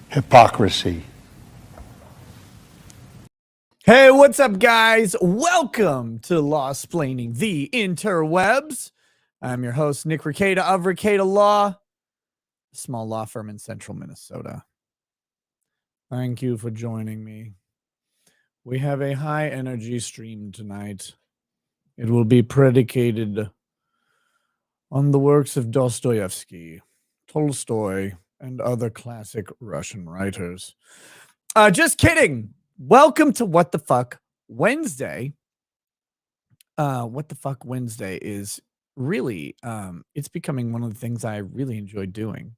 Hypocrisy. Hey, what's up, guys? Welcome to Law-Splaining the Interwebs. I'm your host, Nick Rekieta of Rekieta Law, a small law firm in central Minnesota. Thank you for joining me. We have a high-energy stream tonight. It will be predicated on the works of Dostoevsky, Tolstoy, and other classic Russian writers. Just kidding. Welcome to What the Fuck Wednesday. What the Fuck Wednesday is really, it's becoming one of the things I really enjoy doing.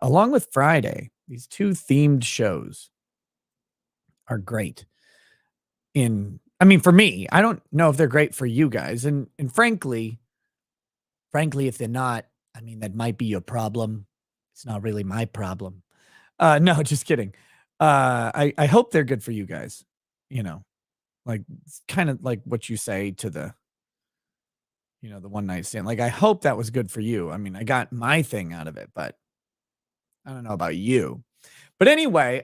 Along with Friday, these two themed shows are great. For me, I don't know if they're great for you guys. And frankly, if they're not, that might be your problem. It's not really my problem. No, just kidding. I hope they're good for you guys. You know, like it's kind of like what you say to the one night stand. Like, I hope that was good for you. I got my thing out of it, but I don't know about you. But anyway,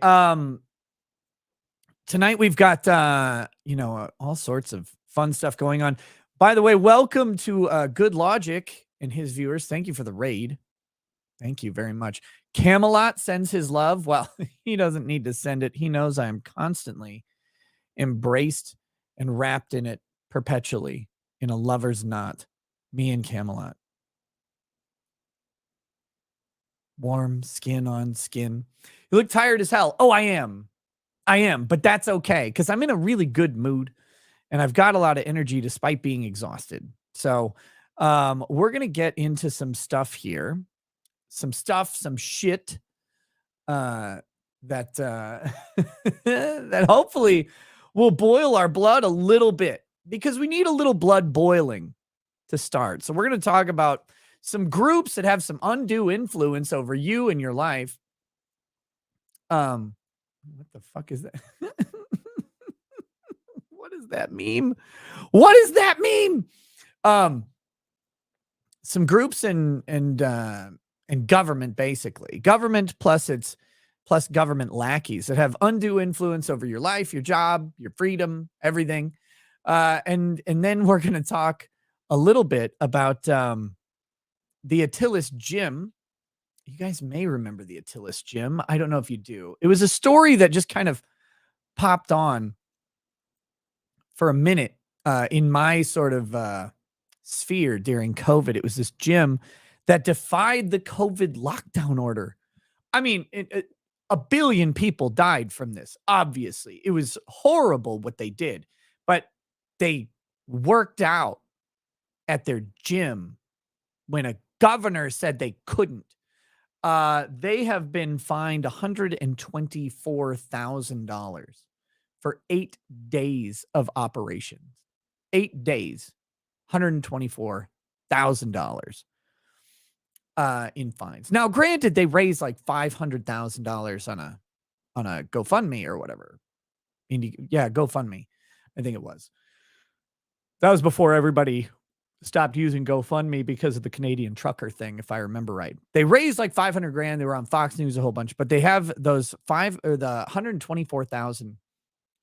tonight we've got, all sorts of fun stuff going on. By the way, welcome to Good Logic and his viewers. Thank you for the raid. Thank you very much. Camelot sends his love. Well, he doesn't need to send it. He knows I am constantly embraced and wrapped in it perpetually in a lover's knot. Me and Camelot. Warm skin on skin. You look tired as hell. Oh, I am. But that's okay because I'm in a really good mood and I've got a lot of energy despite being exhausted. So we're going to get into some stuff here. Some shit that that hopefully will boil our blood a little bit because we need a little blood boiling to start. So we're going to talk about some groups that have some undue influence over you and your life. What the fuck is that? What is that meme? Some groups and government, basically government plus government lackeys that have undue influence over your life, your job, your freedom, everything. And then we're going to talk a little bit about the Atillis gym. You guys may remember the Atillis gym. I don't know if you do. It was a story that just kind of popped on for a minute in my sort of sphere during COVID. It was this gym that defied the COVID lockdown order. A billion people died from this. Obviously, it was horrible what they did, but they worked out at their gym when a governor said they couldn't. They have been fined $124,000 for 8 days of operations. 8 days, $124,000 in fines. Now, granted, they raised like $500,000 on a GoFundMe or whatever. GoFundMe. I think it was. That was before everybody stopped using GoFundMe because of the Canadian trucker thing, if I remember right. They raised like $500,000. They were on Fox News a whole bunch, but they have the $124,000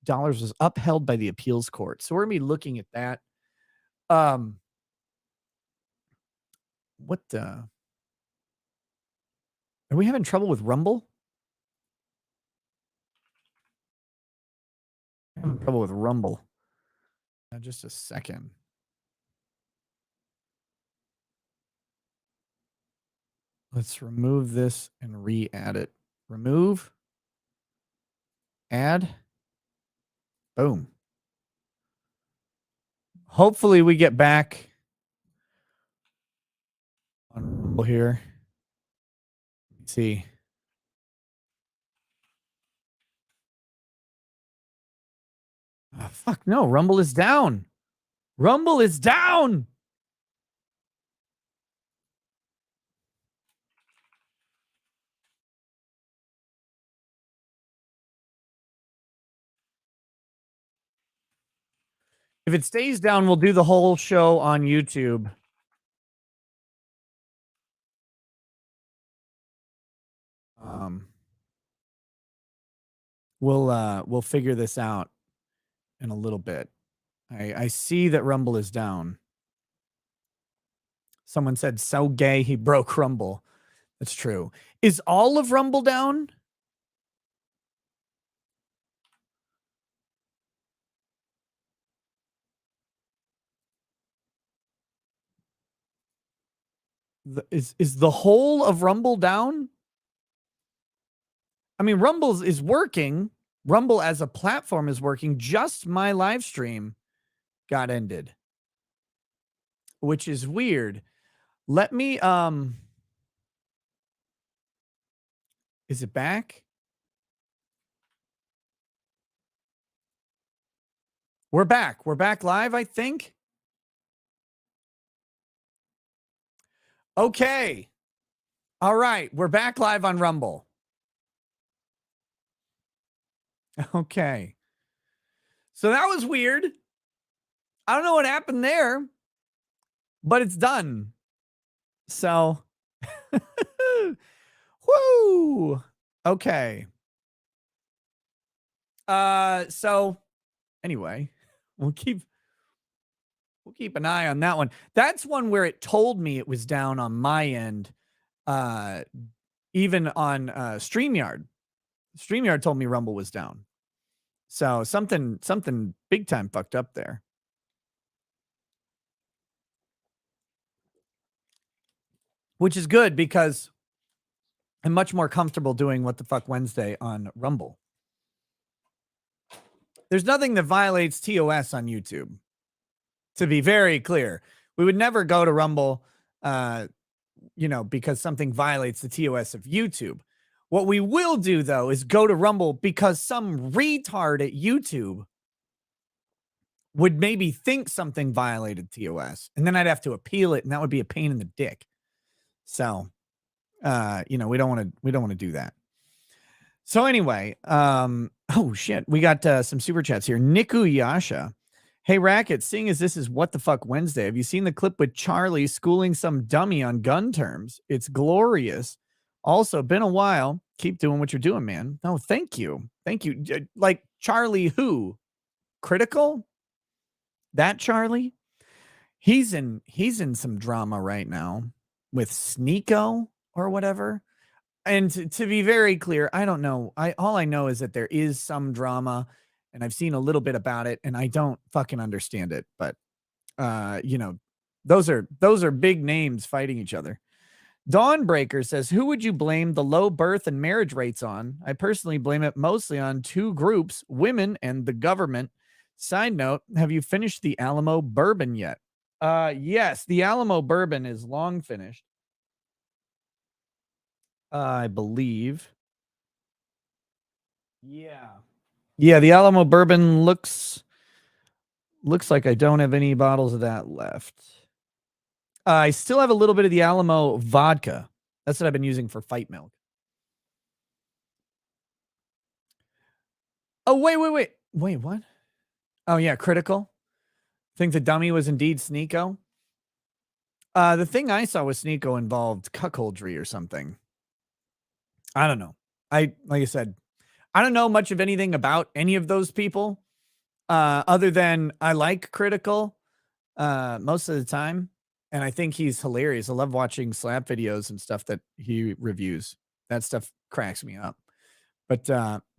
was upheld by the appeals court. So we're gonna be looking at that. Are we having trouble with Rumble? I'm having trouble with Rumble. Just a second. Let's remove this and re-add it. Remove. Add. Boom. Hopefully we get back on Rumble here. Let's see. Oh, fuck no. Rumble is down. Rumble is down. If it stays down, we'll do the whole show on YouTube. We'll figure this out in a little bit. I see that Rumble is down. Someone said so gay he broke Rumble. That's true. Is all of Rumble down? Is the whole of Rumble down? I mean, Rumble is working. Rumble as a platform is working. Just my live stream got ended, which is weird. Let me is it back? We're back. We're back live, I think. Okay. All right, we're back live on Rumble. Okay. So that was weird. I don't know what happened there, but it's done. So, whoo. Okay. So anyway, we'll keep an eye on that one. That's one where it told me it was down on my end. Even on StreamYard. StreamYard told me Rumble was down. So something big time fucked up there. Which is good because I'm much more comfortable doing What the Fuck Wednesday on Rumble. There's nothing that violates TOS on YouTube. To be very clear, we would never go to Rumble, because something violates the TOS of YouTube. What we will do, though, is go to Rumble because some retard at YouTube would maybe think something violated TOS, and then I'd have to appeal it, and that would be a pain in the dick. So, we don't want to do that. So anyway, oh shit, we got some super chats here. Niku Yasha. Hey, Racket, seeing as this is What the Fuck Wednesday, have you seen the clip with Charlie schooling some dummy on gun terms? It's glorious. Also, been a while. Keep doing what you're doing, man. Oh, thank you. Thank you. Like Charlie who? Critical? That Charlie? He's in some drama right now with Sneeko or whatever. And to be very clear, I don't know. All I know is that there is some drama, and I've seen a little bit about it, and I don't fucking understand it. But those are big names fighting each other. Dawnbreaker says, who would you blame the low birth and marriage rates on? I personally blame it mostly on two groups, women and the government. Side note, have you finished the Alamo bourbon yet? Yes, the Alamo bourbon is long finished. I believe. Yeah. Yeah, the Alamo bourbon looks like I don't have any bottles of that left. I still have a little bit of the Alamo vodka. That's what I've been using for fight milk. Oh, wait. Wait, what? Oh, yeah, critical. Think the dummy was indeed Sneeko? The thing I saw with Sneeko involved cuckoldry or something. I don't know. Like I said, I don't know much of anything about any of those people, other than I like Critical most of the time, and I think he's hilarious. I love watching slap videos and stuff that he reviews. That stuff cracks me up. But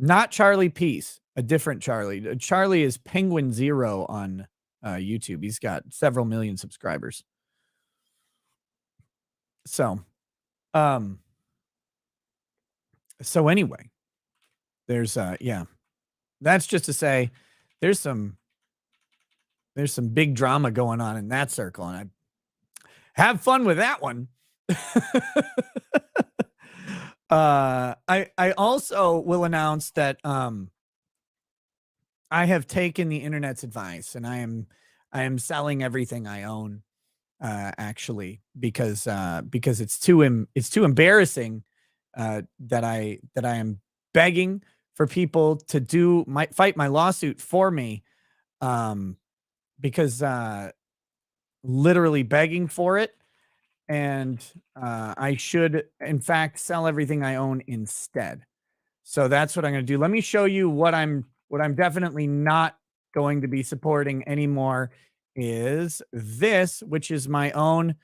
not Charlie Peace, a different Charlie. Charlie is Penguin Zero on YouTube. He's got several million subscribers. So anyway, there's that's just to say there's some big drama going on in that circle, and I have fun with that one. I also will announce that I have taken the internet's advice, and I am selling everything I own, actually, because it's too embarrassing that I am begging for people to fight my lawsuit for me, because literally begging for it. And I should, in fact, sell everything I own instead. So that's what I'm going to do. Let me show you what I'm definitely not going to be supporting anymore is this, which is my own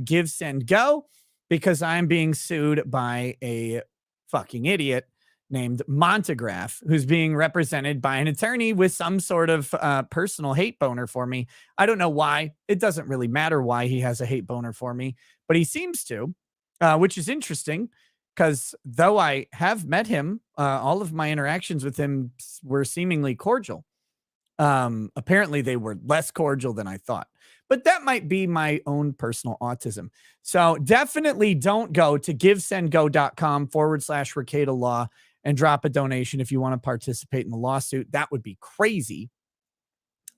give, send, go, because I'm being sued by a fucking idiot named Montegraph, who's being represented by an attorney with some sort of personal hate boner for me. I don't know why. It doesn't really matter why he has a hate boner for me, but he seems to, which is interesting because though I have met him, all of my interactions with him were seemingly cordial. Apparently they were less cordial than I thought, but that might be my own personal autism. So definitely don't go to givesendgo.com/Recato Law and drop a donation if you want to participate in the lawsuit. That would be crazy.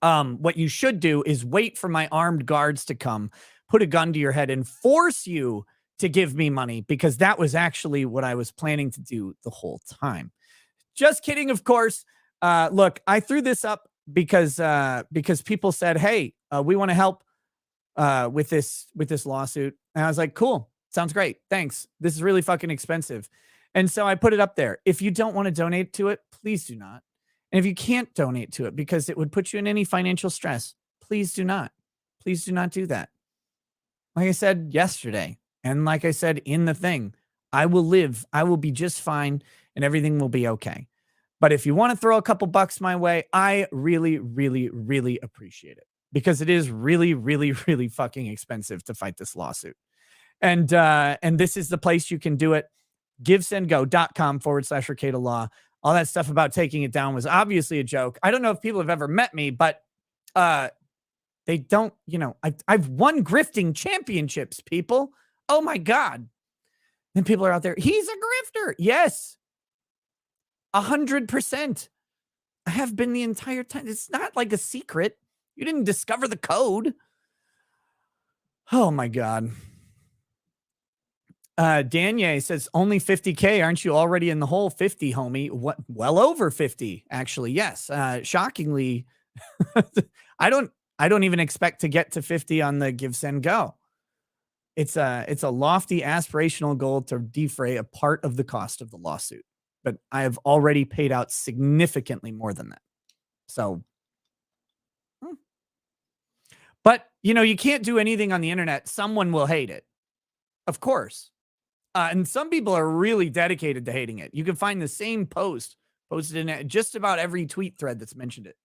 What you should do is wait for my armed guards to come, put a gun to your head and force you to give me money, because that was actually what I was planning to do the whole time. Just kidding, of course. Look, I threw this up because people said, "Hey, we want to help with this lawsuit," and I was like, "Cool, sounds great, thanks. This is really fucking expensive," and so I put it up there. If you don't want to donate to it, please do not. And if you can't donate to it because it would put you in any financial stress, please do not. Please do not do that. Like I said yesterday, and like I said in the thing, I will live. I will be just fine, and everything will be okay. But if you want to throw a couple bucks my way, I really, really, really appreciate it, because it is really, really, really fucking expensive to fight this lawsuit. And this is the place you can do it. givesendgo.com/Recato Law. All that stuff about taking it down was obviously a joke. I don't know if people have ever met me, but they don't, I've won grifting championships, people. Oh my God. And people are out there. He's a grifter. Yes. 100%. I have been the entire time. It's not like a secret. You didn't discover the code. Oh my God. Danye says only 50K. Aren't you already in the hole? 50, homie. What? Well over 50, actually. Yes. Shockingly, I don't even expect to get to 50 on the Give, Send, Go. It's a lofty aspirational goal to defray a part of the cost of the lawsuit, but I have already paid out significantly more than that. So, but you can't do anything on the internet. Someone will hate it. Of course. And some people are really dedicated to hating it. You can find the same post posted in just about every tweet thread that's mentioned it.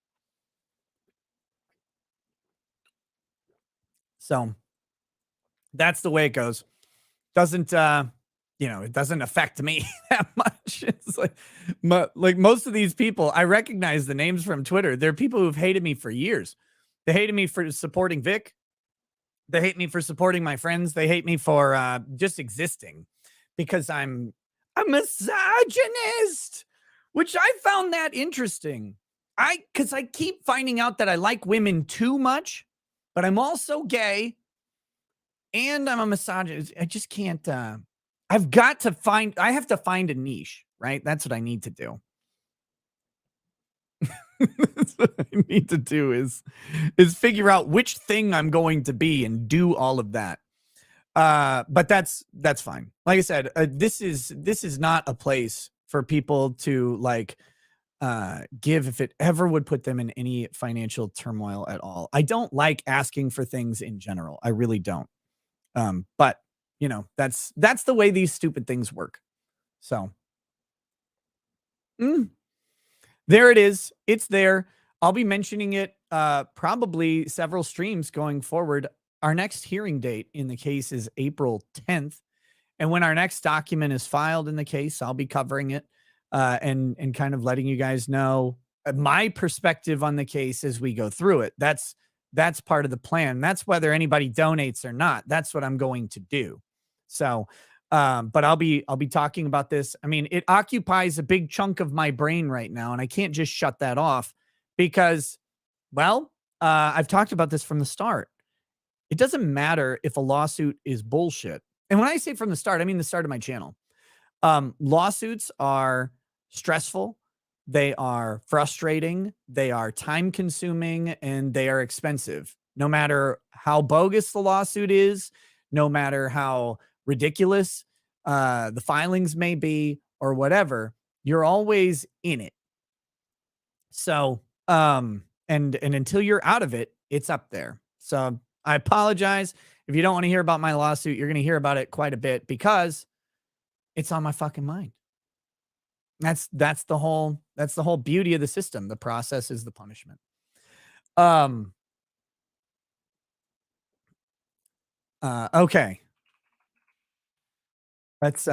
So that's the way it goes. Doesn't, it doesn't affect me that much. It's like most of these people, I recognize the names from Twitter. They're people who've hated me for years. They hated me for supporting Vic. They hate me for supporting my friends. They hate me for just existing, because I'm a misogynist, which I found that interesting. Because I keep finding out that I like women too much, but I'm also gay and I'm a misogynist. I just can't. I have to find a niche, right? That's what I need to do. That's what I need to do is figure out which thing I'm going to be and do all of that. But that's fine. Like I said, this is not a place for people to give if it ever would put them in any financial turmoil at all. I don't like asking for things in general. I really don't. But that's the way these stupid things work. So there it is. It's there. I'll be mentioning it probably several streams going forward. Our next hearing date in the case is April 10th. And when our next document is filed in the case, I'll be covering it and kind of letting you guys know my perspective on the case as we go through it. That's part of the plan. That's whether anybody donates or not. That's what I'm going to do. So, but I'll be talking about this. I mean, it occupies a big chunk of my brain right now, and I can't just shut that off because, well, I've talked about this from the start. It doesn't matter if a lawsuit is bullshit. And when I say from the start, I mean the start of my channel. Lawsuits are stressful. They are frustrating, they are time consuming, and they are expensive. No matter how bogus the lawsuit is, no matter how ridiculous the filings may be or whatever, you're always in it. So, and until you're out of it, it's up there. So I apologize if you don't want to hear about my lawsuit. You're going to hear about it quite a bit because it's on my fucking mind. That's the whole beauty of the system. The process is the punishment. Um okay. Let's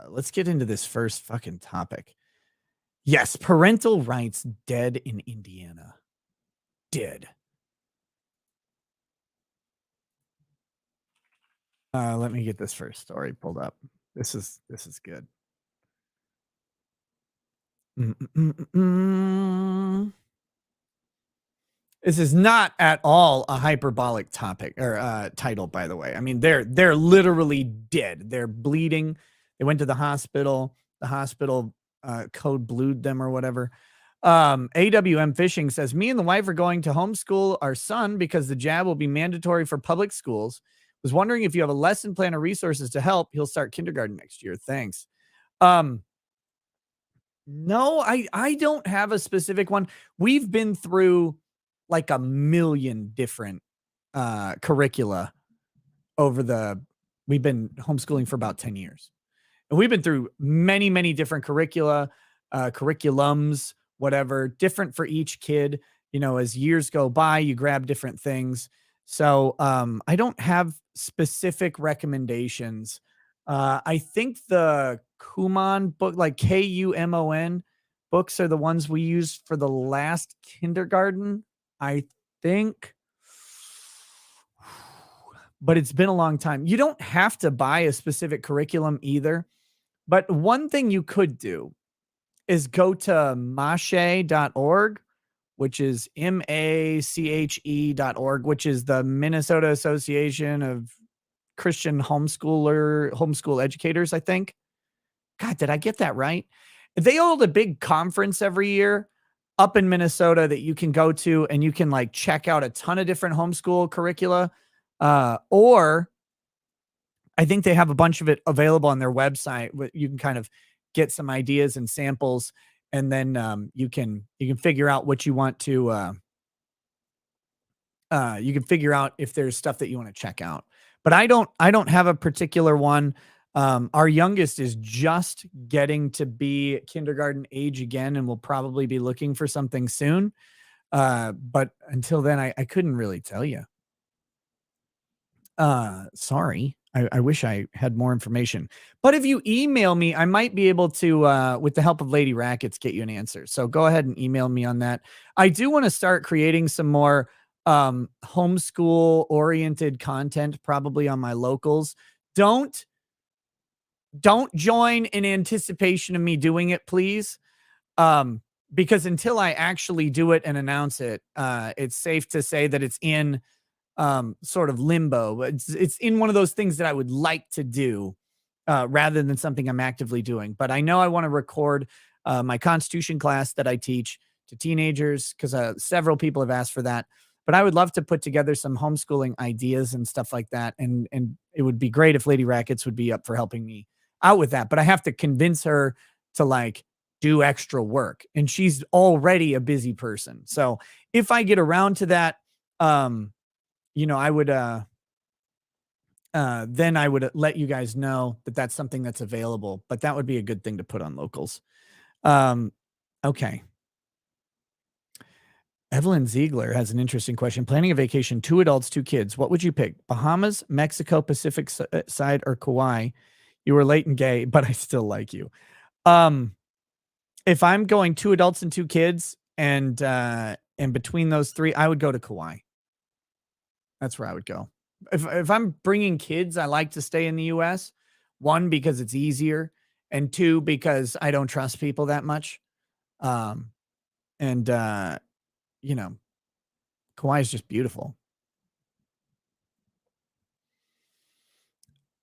let's get into this first fucking topic. Yes, parental rights dead in Indiana. Dead. Let me get this first story pulled up. This is good. Mm-mm-mm-mm. This is not at all a hyperbolic topic or title, by the way. I mean, they're literally dead. They're bleeding. They went to the hospital. The hospital code blued them or whatever. AWM Fishing says, me and the wife are going to homeschool our son because the jab will be mandatory for public schools. Was wondering if you have a lesson plan or resources to help. He'll start kindergarten next year. Thanks. No, I don't have a specific one. We've been through like a million different curricula we've been homeschooling for about 10 years. And we've been through many, many different curricula, curriculums, whatever, different for each kid. You know, as years go by, you grab different things. So I don't have specific recommendations. I think the Kumon book, like Kumon books, are the ones we used for the last kindergarten, I think. But it's been a long time. You don't have to buy a specific curriculum either. But one thing you could do is go to mache.org, which is mache.org, which is the Minnesota Association of Christian homeschool educators, I think. God, did I get that right? They hold a big conference every year up in Minnesota that you can go to, and you can like check out a ton of different homeschool curricula. Or I think they have a bunch of it available on their website. You can kind of get some ideas and samples, and then you can figure out what you want to. You can figure out if there's stuff that you want to check out. But I don't have a particular one. Our youngest is just getting to be kindergarten age again, and we'll probably be looking for something soon. But until then, I couldn't really tell you. Sorry. I wish I had more information. But if you email me, I might be able to, with the help of Lady Rackets, get you an answer. So go ahead and email me on that. I do want to start creating some more homeschool oriented content, probably on my locals. Don't join in anticipation of me doing it, please. Because until I actually do it and announce it, it's safe to say that it's in sort of limbo. It's in one of those things that I would like to do rather than something I'm actively doing. But I know I want to record my Constitution class that I teach to teenagers because several people have asked for that. But I would love to put together some homeschooling ideas and stuff like that. And it would be great if Lady Rackets would be up for helping me out with that. But I have to convince her to like do extra work. And she's already a busy person. So if I get around to that, I would then I would let you guys know that that's something that's available, but that would be a good thing to put on locals. Okay. Evelyn Ziegler has an interesting question. Planning a vacation, 2 adults, 2 kids. What would you pick? Bahamas, Mexico, Pacific side, or Kauai? You were late and gay, but I still like you. If I'm going 2 adults and 2 kids, and between those 3, I would go to Kauai. That's where I would go. If I'm bringing kids, I like to stay in the US. 1, because it's easier, and 2, because I don't trust people that much. And Kauai is just beautiful.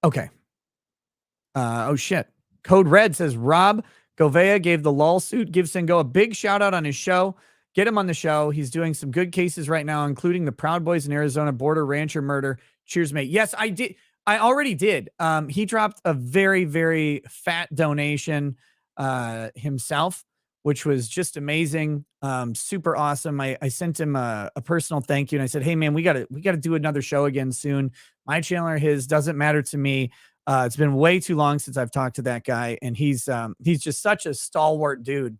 Okay. Oh shit. Code Red says Rob Govea gave the lawsuit Give Go a big shout out on his show. Get him on the show. He's doing some good cases right now, including the Proud Boys in Arizona border rancher murder. Cheers, mate. Yes, I did. I already did. He dropped a very, very fat donation himself, which was just amazing. Super awesome. I sent him a personal thank you, and I said, hey man, we gotta do another show again soon. My channel or his, doesn't matter to me. It's been way too long since I've talked to that guy, and he's just such a stalwart dude,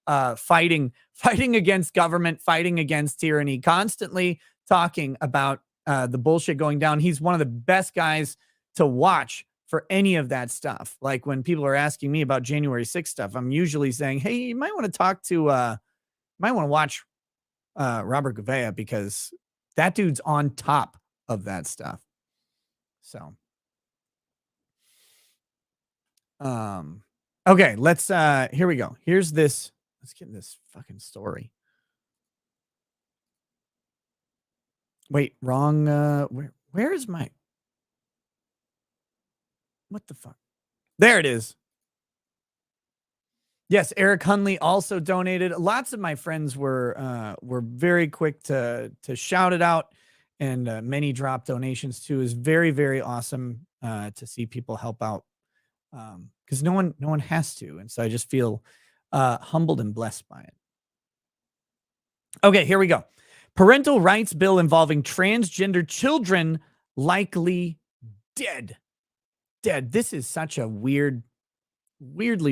fighting against government, fighting against tyranny, constantly talking about the bullshit going down. He's one of the best guys to watch for any of that stuff. Like when people are asking me about January 6th stuff, I'm usually saying, hey, you might want to talk to, might want to watch Robert Govea, because that dude's on top of that stuff. So, okay, let's, here we go. Here's this. Let's get this fucking story. Wait, wrong. Where is my, what the fuck? There it is. Yes, Eric Hunley also donated. Lots of my friends were very quick to shout it out, and many drop donations too. Is very, very awesome to see people help out, because no one has to, and so I just feel humbled and blessed by it. Okay, here we go. Parental rights bill involving transgender children likely dead. Dead. This is such a weirdly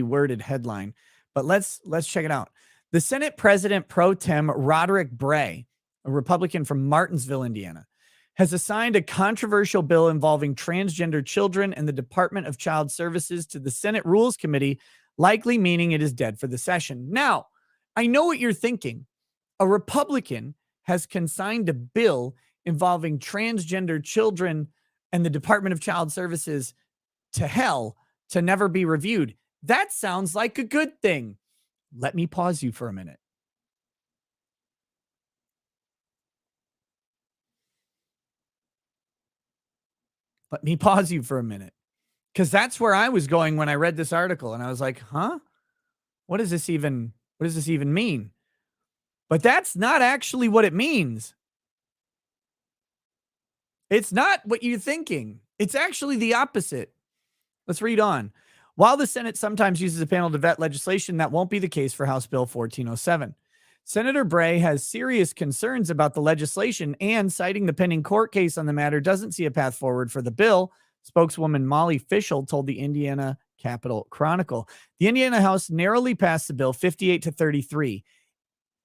worded headline, but let's check it out. The Senate President Pro Tem Roderick Bray, a Republican from Martinsville, Indiana, has assigned a controversial bill involving transgender children and the Department of Child Services to the Senate Rules Committee, likely meaning it is dead for the session. Now, I know what you're thinking. A Republican has consigned a bill involving transgender children and the Department of Child Services to hell to never be reviewed. That sounds like a good thing. Let me pause you for a minute. Let me pause you for a minute. Because that's where I was going when I read this article, and I was like, huh? What does this even mean? But that's not actually what it means. It's not what you're thinking. It's actually the opposite. Let's read on. While the Senate sometimes uses a panel to vet legislation, that won't be the case for House Bill 1407. Senator Bray has serious concerns about the legislation and, citing the pending court case on the matter, doesn't see a path forward for the bill. Spokeswoman Molly Fischel told the Indiana Capitol Chronicle. The Indiana House narrowly passed the bill 58-33.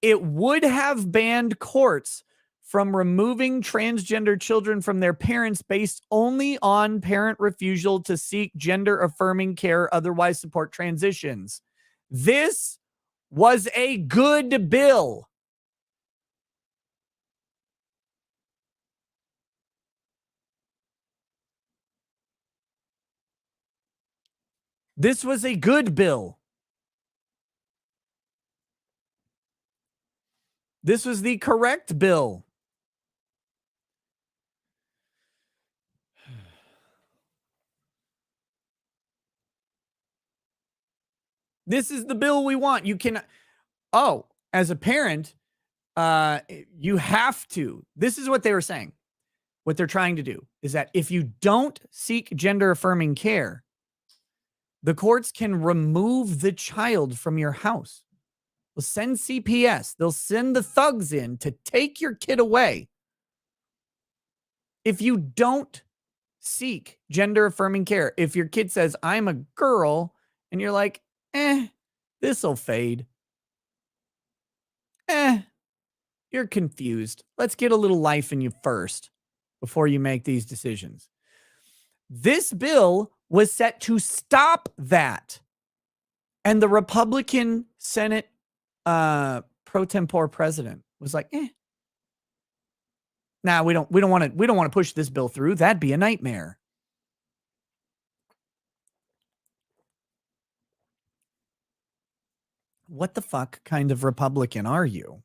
It would have banned courts from removing transgender children from their parents based only on parent refusal to seek gender-affirming care, otherwise support transitions. This was a good bill. This was a good bill. This was the correct bill. This is the bill we want. You can, as a parent, you have to. This is what they were saying. What they're trying to do is that if you don't seek gender affirming care, the courts can remove the child from your house. They'll send CPS. They'll send the thugs in to take your kid away. If you don't seek gender affirming care, if your kid says, I'm a girl, and you're like, this'll fade. You're confused. Let's get a little life in you first before you make these decisions. This bill was set to stop that. And the Republican Senate pro tempore president was like, nah, we don't want to push this bill through. That'd be a nightmare. What the fuck kind of Republican are you?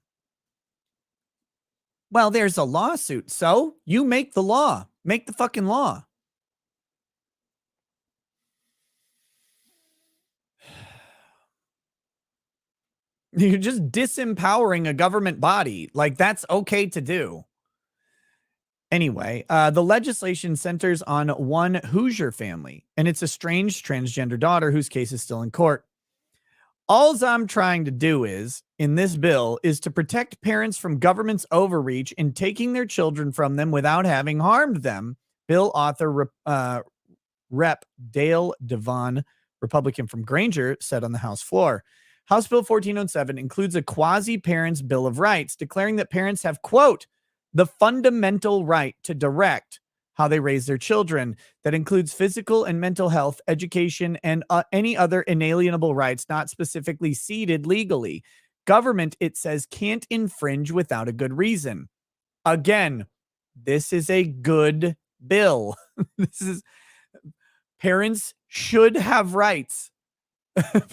Well, there's a lawsuit, so you make the law. Make the fucking law. You're just disempowering a government body. Like, that's okay to do. Anyway, the legislation centers on one Hoosier family and its estranged transgender daughter whose case is still in court. Alls I'm trying to do is, in this bill, is to protect parents from government's overreach in taking their children from them without having harmed them. Bill author Rep. Dale Devon, Republican from Granger, said on the House floor. House Bill 1407 includes a quasi-parents Bill of Rights, declaring that parents have, quote, the fundamental right to direct how they raise their children. That includes physical and mental health, education, and any other inalienable rights not specifically ceded legally. Government, it says, can't infringe without a good reason. Again, this is a good bill. Parents should have rights.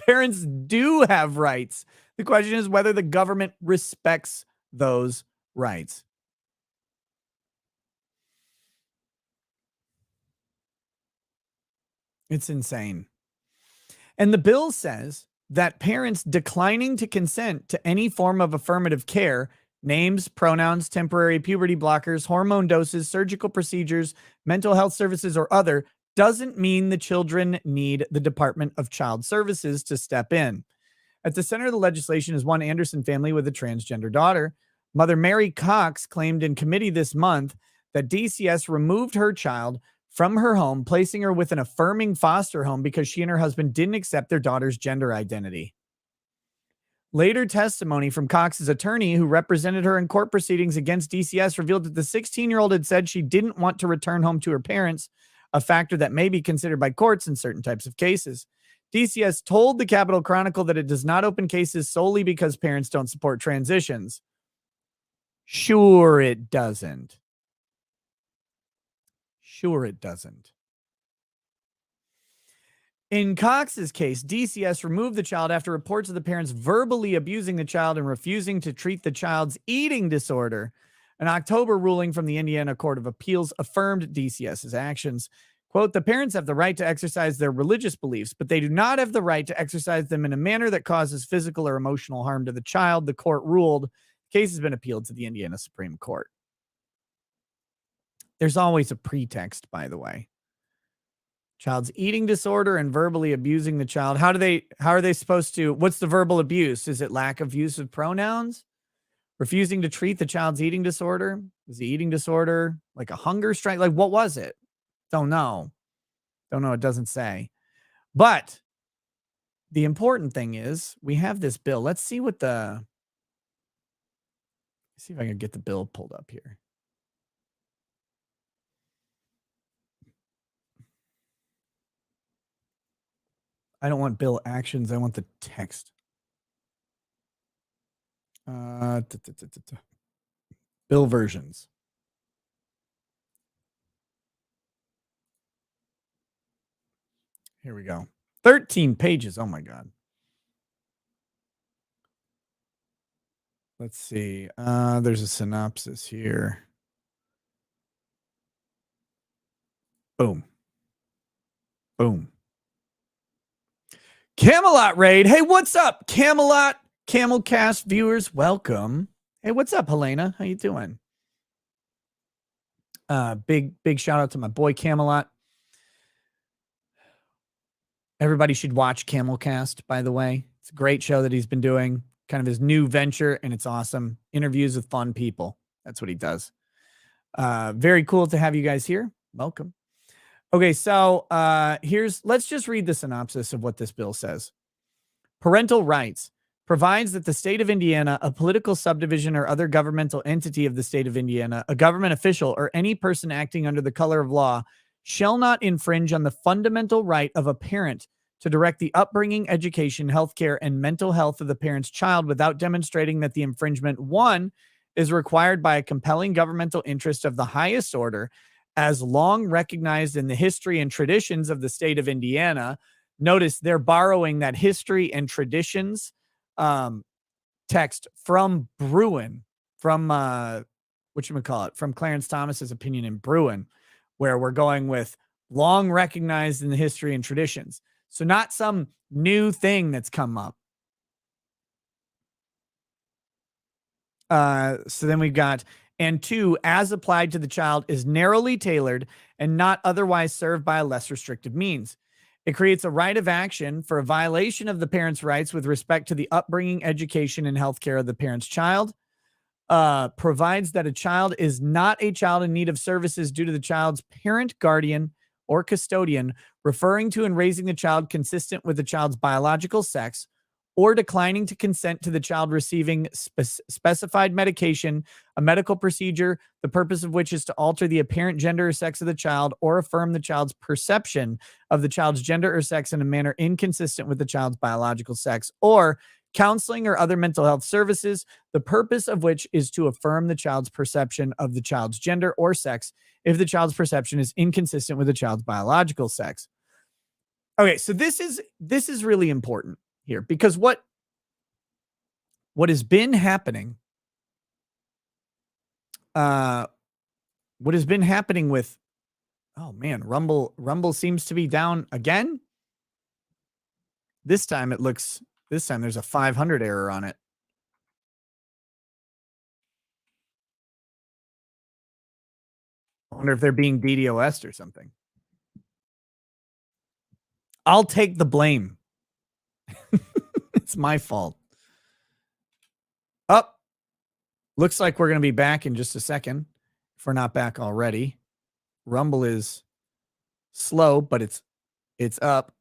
Parents do have rights. The question is whether the government respects those rights. It's insane. And the bill says that parents declining to consent to any form of affirmative care, names, pronouns, temporary puberty blockers, hormone doses, surgical procedures, mental health services, or other, doesn't mean the children need the Department of Child Services to step in. At the center of the legislation is one Anderson family with a transgender daughter. Mother Mary Cox claimed in committee this month that DCS removed her child from her home, placing her with an affirming foster home because she and her husband didn't accept their daughter's gender identity. Later testimony from Cox's attorney, who represented her in court proceedings against DCS, revealed that the 16-year-old had said she didn't want to return home to her parents, a factor that may be considered by courts in certain types of cases. DCS told the Capitol Chronicle that it does not open cases solely because parents don't support transitions. Sure, it doesn't. Sure, it doesn't. In Cox's case, DCS removed the child after reports of the parents verbally abusing the child and refusing to treat the child's eating disorder. An October ruling from the Indiana Court of Appeals affirmed DCS's actions. Quote, the parents have the right to exercise their religious beliefs, but they do not have the right to exercise them in a manner that causes physical or emotional harm to the child, the court ruled. The case has been appealed to the Indiana Supreme Court. There's always a pretext, by the way. Child's eating disorder and verbally abusing the child. How are they supposed to, what's the verbal abuse? Is it lack of use of pronouns? Refusing to treat the child's eating disorder? Was the eating disorder like a hunger strike? Like, what was it? Don't know. It doesn't say. But the important thing is we have this bill. Let's see if I can get the bill pulled up here. I don't want bill actions. I want the text. Bill versions. Here we go. 13 pages. Oh my God. Let's see. There's a synopsis here. Boom. Boom. Camelot raid. Hey, what's up, Camelot Camelcast viewers? Welcome. Hey, what's up, Helena? How you doing? Big shout out to my boy Camelot. Everybody should watch Camelcast, by the way. It's a great show that he's been doing, kind of his new venture, and it's awesome. Interviews with fun people. That's what he does. Very cool to have you guys here. Welcome. Okay, so let's just read the synopsis of what this bill says. Parental rights provides that the state of Indiana, a political subdivision or other governmental entity of the state of Indiana, a government official, or any person acting under the color of law shall not infringe on the fundamental right of a parent to direct the upbringing, education, healthcare, and mental health of the parent's child without demonstrating that the infringement, one, is required by a compelling governmental interest of the highest order, as long recognized in the history and traditions of the state of Indiana. Notice they're borrowing that history and traditions text from Bruin, from from Clarence Thomas's opinion in Bruin, where we're going with long recognized in the history and traditions. So not some new thing that's come up. So then we've got, and two, as applied to the child, is narrowly tailored and not otherwise served by a less restrictive means. It creates a right of action for a violation of the parent's rights with respect to the upbringing, education, and health care of the parent's child. Provides that a child is not a child in need of services due to the child's parent, guardian, or custodian, referring to and raising the child consistent with the child's biological sex, or declining to consent to the child receiving specified medication, a medical procedure, the purpose of which is to alter the apparent gender or sex of the child, or affirm the child's perception of the child's gender or sex in a manner inconsistent with the child's biological sex, or counseling or other mental health services, the purpose of which is to affirm the child's perception of the child's gender or sex if the child's perception is inconsistent with the child's biological sex. Okay, so this is really important here, because what has been happening with, oh man, Rumble seems to be down again. This time there's a 500 error on it. I wonder if they're being DDoS'd or something. I'll take the blame. It's my fault. Up. Looks like we're going to be back in just a second. If we're not back already. Rumble is slow, but it's up.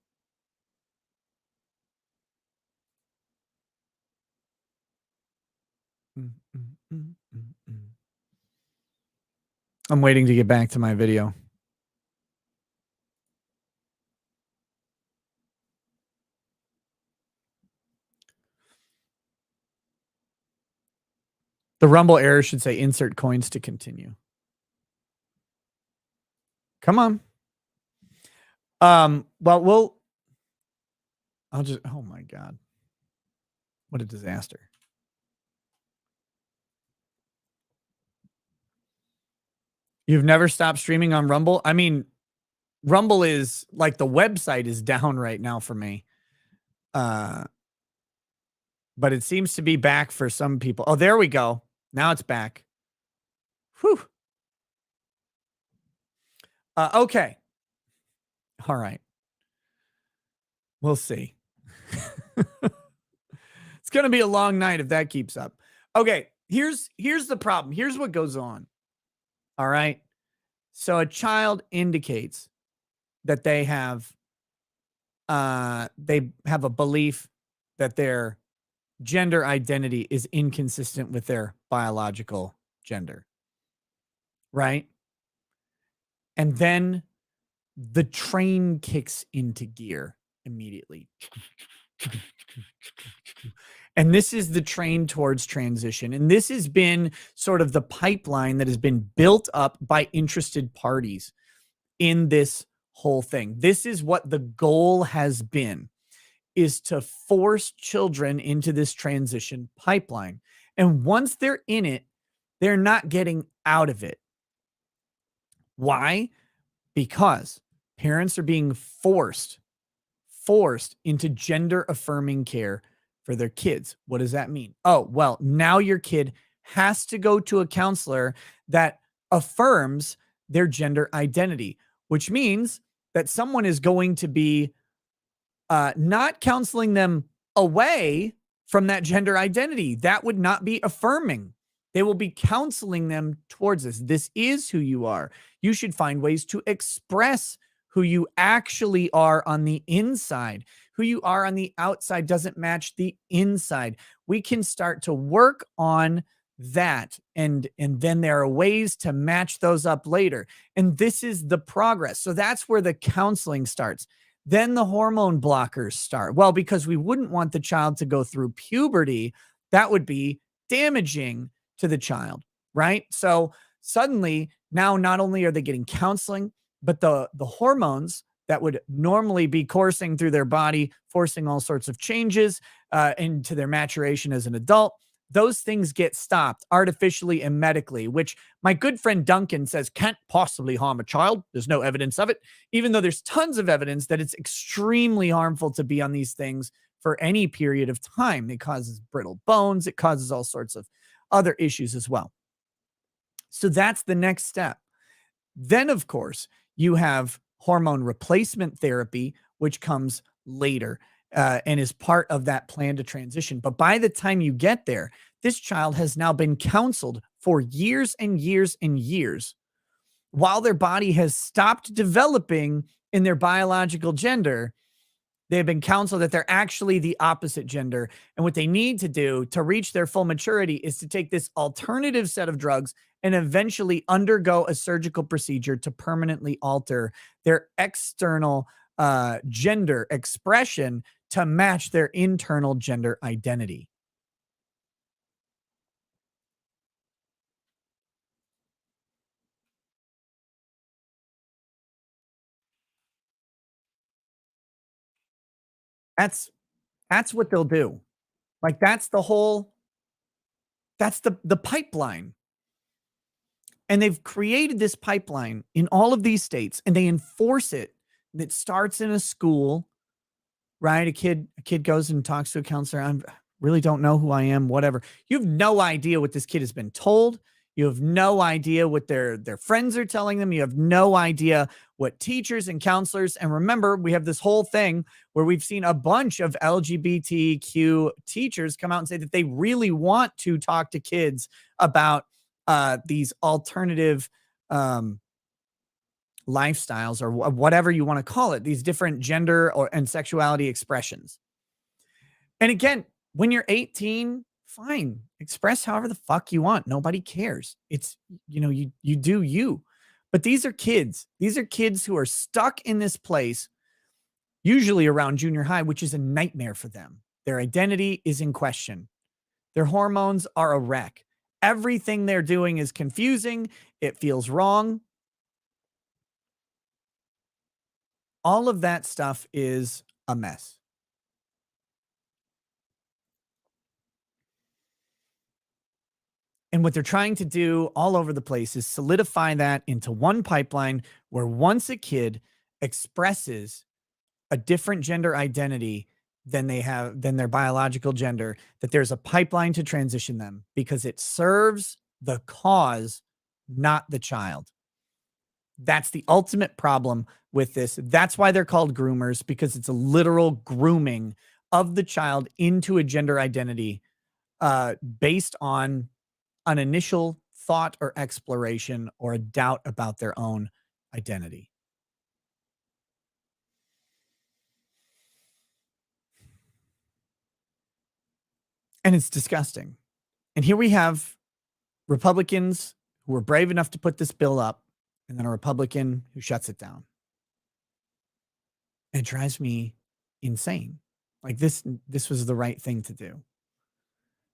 I'm waiting to get back to my video. The Rumble error should say insert coins to continue. Come on. Well, oh my God. What a disaster. You've never stopped streaming on Rumble? I mean, Rumble is like, the website is down right now for me. But it seems to be back for some people. Oh, there we go. Now it's back. Whew. Okay. All right. We'll see. It's going to be a long night if that keeps up. Okay. Here's the problem. Here's what goes on. All right. So a child indicates that they have a belief that their gender identity is inconsistent with their biological gender. Right? And then the train kicks into gear immediately. And this is the train towards transition. And this has been sort of the pipeline that has been built up by interested parties in this whole thing. This is what the goal has been, is to force children into this transition pipeline. And once they're in it, they're not getting out of it. Why? Because parents are being forced into gender affirming care for their kids. What does that mean? Oh, well, now your kid has to go to a counselor that affirms their gender identity, which means that someone is going to be not counseling them away from that gender identity. That would not be affirming. They will be counseling them towards this. This is who you are. You should find ways to express who you actually are on the inside. Who you are on the outside doesn't match the inside. We can start to work on that. And then there are ways to match those up later. And this is the progress. So that's where the counseling starts. Then the hormone blockers start. Well, because we wouldn't want the child to go through puberty. That would be damaging to the child, right? So suddenly now not only are they getting counseling, but the hormones that would normally be coursing through their body, forcing all sorts of changes into their maturation as an adult, those things get stopped artificially and medically, which my good friend Duncan says can't possibly harm a child. There's no evidence of it, even though there's tons of evidence that it's extremely harmful to be on these things for any period of time. It causes brittle bones. It causes all sorts of other issues as well. So that's the next step. Then, of course, you have hormone replacement therapy, which comes later and is part of that plan to transition. But by the time you get there, this child has now been counseled for years and years and years while their body has stopped developing in their biological gender. They've been counseled that they're actually the opposite gender. And what they need to do to reach their full maturity is to take this alternative set of drugs and eventually undergo a surgical procedure to permanently alter their external gender expression to match their internal gender identity. That's that's what they'll do. Like that's the pipeline. And they've created this pipeline in all of these states and they enforce it. It starts in a school, right? A kid goes and talks to a counselor. I really don't know who I am, whatever. You have no idea what this kid has been told. You have no idea what their friends are telling them. You have no idea what teachers and counselors. And remember, we have this whole thing where we've seen a bunch of LGBTQ teachers come out and say that they really want to talk to kids about these alternative um, lifestyles or whatever you want to call it, these different gender and sexuality expressions. And again, when you're 18, fine, express however the fuck you want. Nobody cares. It's, you do you. But these are kids. These are kids who are stuck in this place, usually around junior high, which is a nightmare for them. Their identity is in question. Their hormones are a wreck. Everything they're doing is confusing. It feels wrong. All of that stuff is a mess. And what they're trying to do all over the place is solidify that into one pipeline where once a kid expresses a different gender identity than their biological gender, that there's a pipeline to transition them because it serves the cause, not the child. That's the ultimate problem with this. That's why they're called groomers, because it's a literal grooming of the child into a gender identity based on an initial thought or exploration or a doubt about their own identity. And it's disgusting. And here we have Republicans who were brave enough to put this bill up, and then a Republican who shuts it down. It drives me insane. Like this was the right thing to do.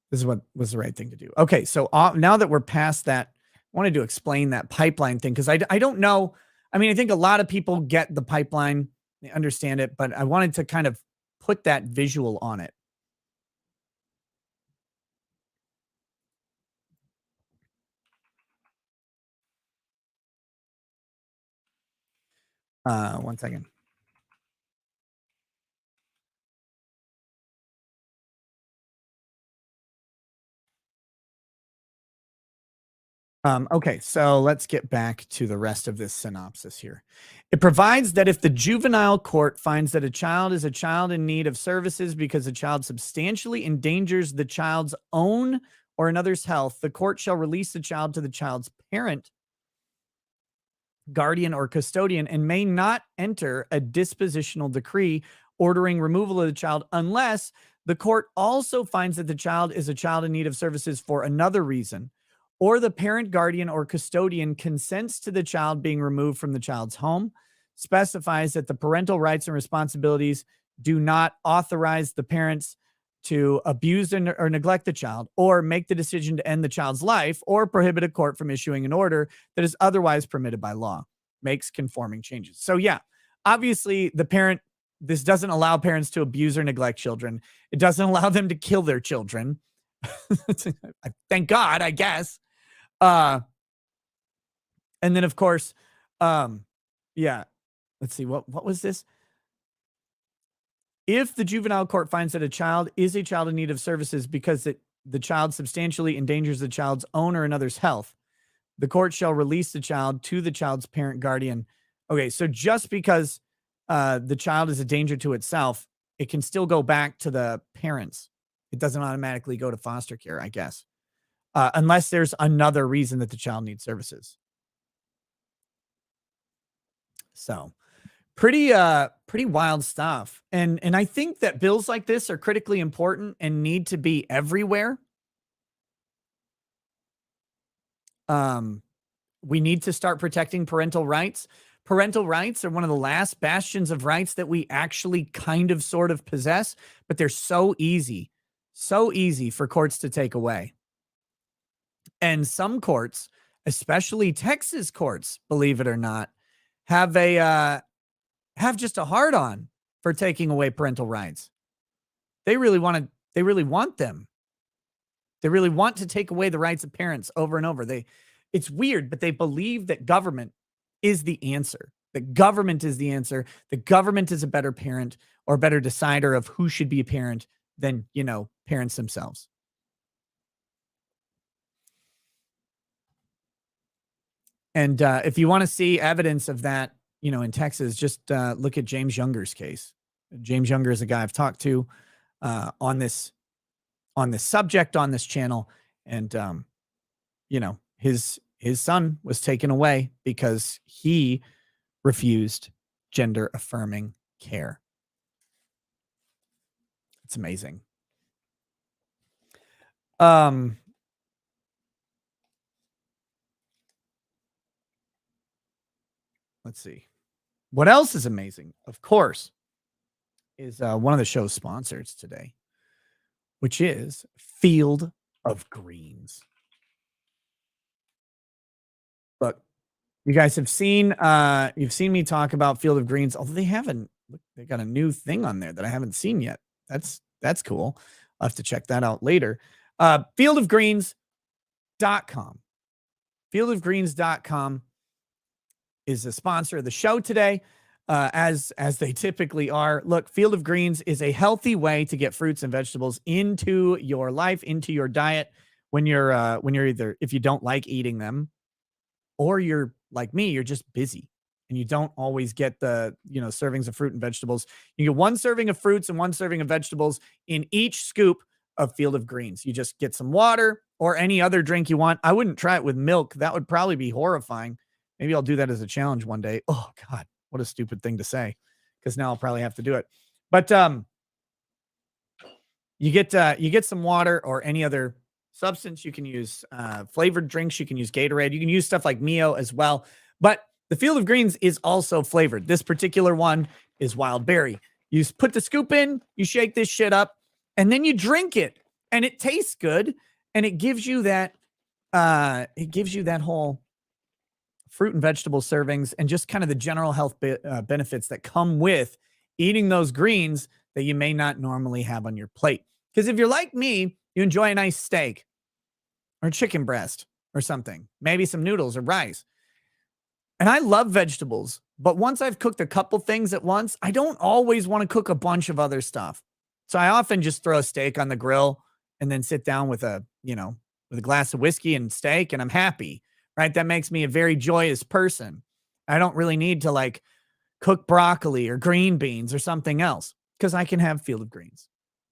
This is what was the right thing to do. Okay, so now that we're past that, I wanted to explain that pipeline thing because I don't know. I mean, I think a lot of people get the pipeline, they understand it, but I wanted to kind of put that visual on it. One second. Okay, so let's get back to the rest of this synopsis here. It provides that if the juvenile court finds that a child is a child in need of services because the child substantially endangers the child's own or another's health, the court shall release the child to the child's parent, guardian, or custodian and may not enter a dispositional decree ordering removal of the child unless the court also finds that the child is a child in need of services for another reason, or the parent, guardian, or custodian consents to the child being removed from the child's home, specifies that the parental rights and responsibilities do not authorize the parents to abuse or neglect the child, or make the decision to end the child's life, or prohibit a court from issuing an order that is otherwise permitted by law, makes conforming changes. So, yeah, obviously, this doesn't allow parents to abuse or neglect children. It doesn't allow them to kill their children. Thank God, I guess. And then, of course, yeah, let's see, what was this? If the juvenile court finds that a child is a child in need of services because the child substantially endangers the child's own or another's health, the court shall release the child to the child's parent guardian. Okay, so just because the child is a danger to itself, it can still go back to the parents. It doesn't automatically go to foster care, I guess, unless there's another reason that the child needs services. So pretty wild stuff. And I think that bills like this are critically important and need to be everywhere. Um, we need to start protecting parental rights. Parental rights are one of the last bastions of rights that we actually kind of sort of possess, but they're so easy for courts to take away. And some courts, especially Texas courts, believe it or not, have just a hard on for taking away parental rights. They really want them. They really want to take away the rights of parents over and over. It's weird, but they believe that government is the answer. The government is the answer. The government is a better parent or better decider of who should be a parent than, parents themselves. And if you want to see evidence of that, in Texas, just look at James Younger's case. James Younger is a guy I've talked to on this subject on this channel, and his son was taken away because he refused gender affirming care. It's amazing. Let's see. What else is amazing? Of course, is one of the show's sponsors today, which is Field of Greens. Look, you guys have seen you've seen me talk about Field of Greens, although they got a new thing on there that I haven't seen yet. That's cool. I'll have to check that out later. Fieldofgreens.com. Fieldofgreens.com is the sponsor of the show today, as they typically are. Look, Field of Greens is a healthy way to get fruits and vegetables into your life, into your diet when you're either, if you don't like eating them, or you're like me, you're just busy and you don't always get the, servings of fruit and vegetables. You get one serving of fruits and one serving of vegetables in each scoop of Field of Greens. You just get some water or any other drink you want. I wouldn't try it with milk. That would probably be horrifying. Maybe I'll do that as a challenge one day. Oh God, what a stupid thing to say, because now I'll probably have to do it. But you get some water or any other substance. You can use flavored drinks. You can use Gatorade. You can use stuff like Mio as well. But the Field of Greens is also flavored. This particular one is wild berry. You put the scoop in, you shake this shit up, and then you drink it, and it tastes good, and it gives you that whole fruit and vegetable servings and just kind of the general health benefits that come with eating those greens that you may not normally have on your plate. Because if you're like me, you enjoy a nice steak or chicken breast or something, maybe some noodles or rice. And I love vegetables, but once I've cooked a couple things at once, I don't always want to cook a bunch of other stuff. So I often just throw a steak on the grill and then sit down with a glass of whiskey and steak, and I'm happy, right? That makes me a very joyous person. I don't really need to cook broccoli or green beans or something else because I can have Field of Greens.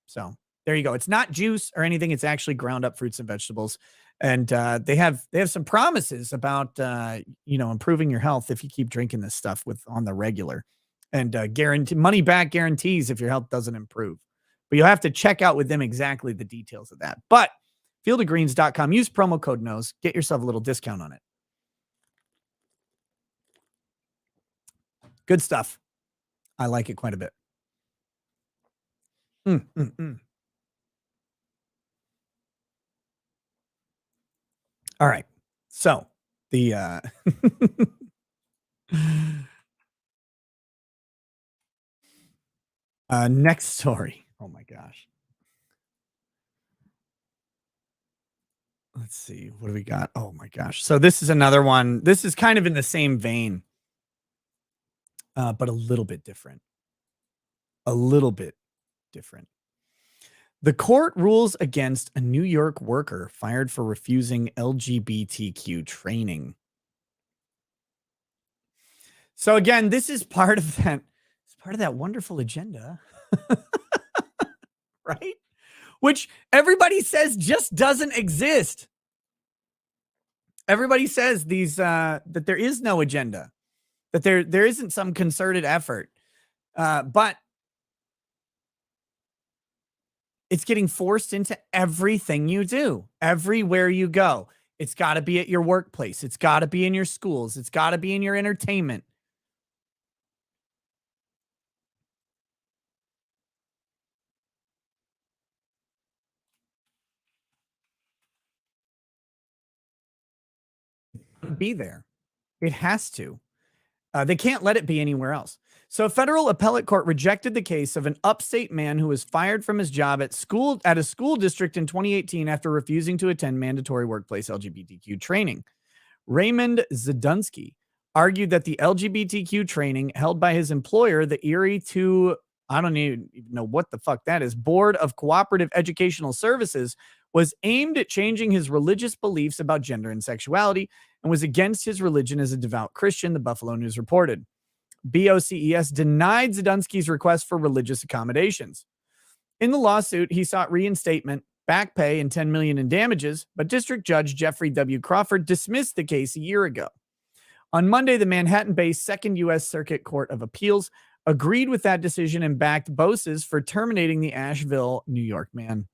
So there you go. It's not juice or anything. It's actually ground up fruits and vegetables. And they have some promises about improving your health if you keep drinking this stuff on the regular, and money back guarantees if your health doesn't improve. But you'll have to check out with them exactly the details of that. But fieldofgreens.com, use promo code NOSE, get yourself a little discount on it. Good stuff. I like it quite a bit. All right. So the next story. Oh my gosh. Let's see. What do we got? Oh my gosh. So this is another one. This is kind of in the same vein, but a little bit different. The court rules against a New York worker fired for refusing LGBTQ training. So again, this is part of that. It's part of that wonderful agenda, right? Which everybody says just doesn't exist. Everybody says that there is no agenda, that there isn't some concerted effort, but it's getting forced into everything you do, everywhere you go. It's got to be at your workplace. It's got to be in your schools. It's got to be in your entertainment. Be there. It has to. They can't let it be anywhere else. So, a federal appellate court rejected the case of an upstate man who was fired from his job at a school district in 2018 after refusing to attend mandatory workplace LGBTQ training. Raymond Zadunsky argued that the LGBTQ training held by his employer, the Erie to I don't even know what the fuck that is, Board of Cooperative Educational Services, was aimed at changing his religious beliefs about gender and sexuality and was against his religion as a devout Christian, the Buffalo News reported. BOCES denied Zadunsky's request for religious accommodations. In the lawsuit, he sought reinstatement, back pay, and $10 million in damages, but District Judge Jeffrey W. Crawford dismissed the case a year ago. On Monday, the Manhattan-based Second U.S. Circuit Court of Appeals agreed with that decision and backed BOCES for terminating the Asheville, New York man.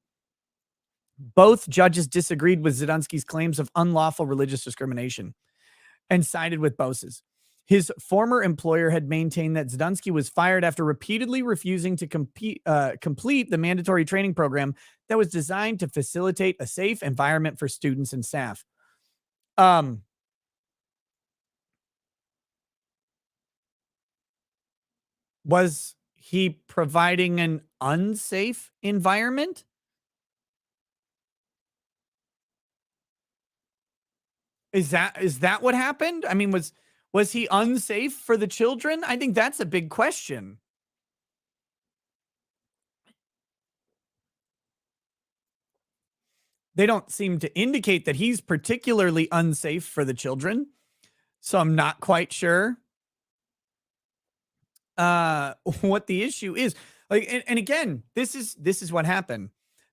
Both judges disagreed with Zadunsky's claims of unlawful religious discrimination and sided with BOCES. His former employer had maintained that Zadunsky was fired after repeatedly refusing to complete the mandatory training program that was designed to facilitate a safe environment for students and staff. Was he providing an unsafe environment? Is that what happened? I mean, was he unsafe for the children? I think that's a big question. They don't seem to indicate that he's particularly unsafe for the children, so I'm not quite sure what the issue is. Like, and again, this is what happened.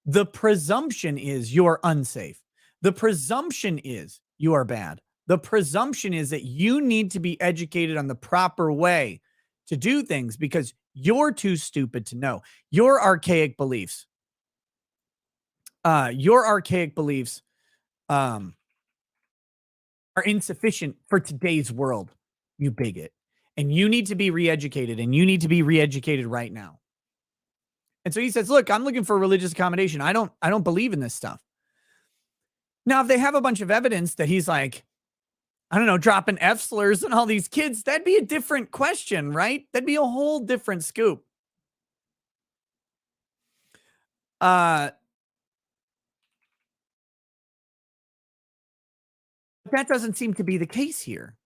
The presumption is you're unsafe. The presumption is you are bad. The presumption is that you need to be educated on the proper way to do things because you're too stupid to know. Your archaic beliefs, your archaic beliefs, um, are insufficient for today's world, you bigot. And you need to be re-educated, and you need to be re-educated right now. And so he says, look, I'm looking for religious accommodation. I don't believe in this stuff. Now, if they have a bunch of evidence that he's like, I don't know, dropping F slurs on all these kids, that'd be a different question, right? That'd be a whole different scoop. That doesn't seem to be the case here.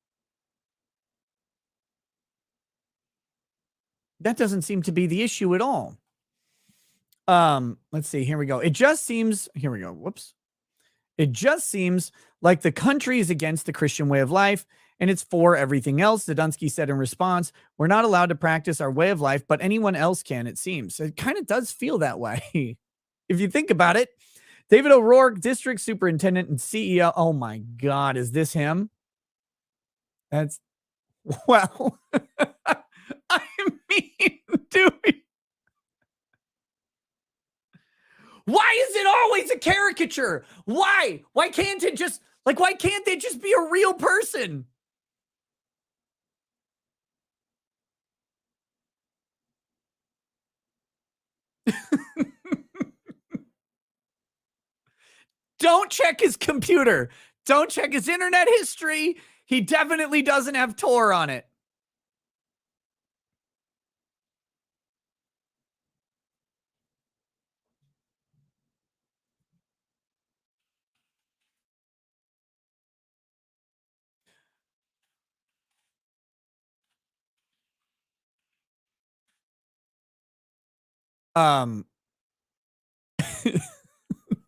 That doesn't seem to be the issue at all. Let's see. Here we go. It just seems, here we go. Whoops. It just seems like the country is against the Christian way of life and it's for everything else. Zadunsky said in response, we're not allowed to practice our way of life, but anyone else can, it seems. It kind of does feel that way. If you think about it, David O'Rourke, district superintendent and CEO. Oh my God, is this him? That's, well, I mean, dude. Why is it always a caricature? Why? Why can't it just why can't they just be a real person? Don't check his computer. Don't check his internet history. He definitely doesn't have Tor on it. Um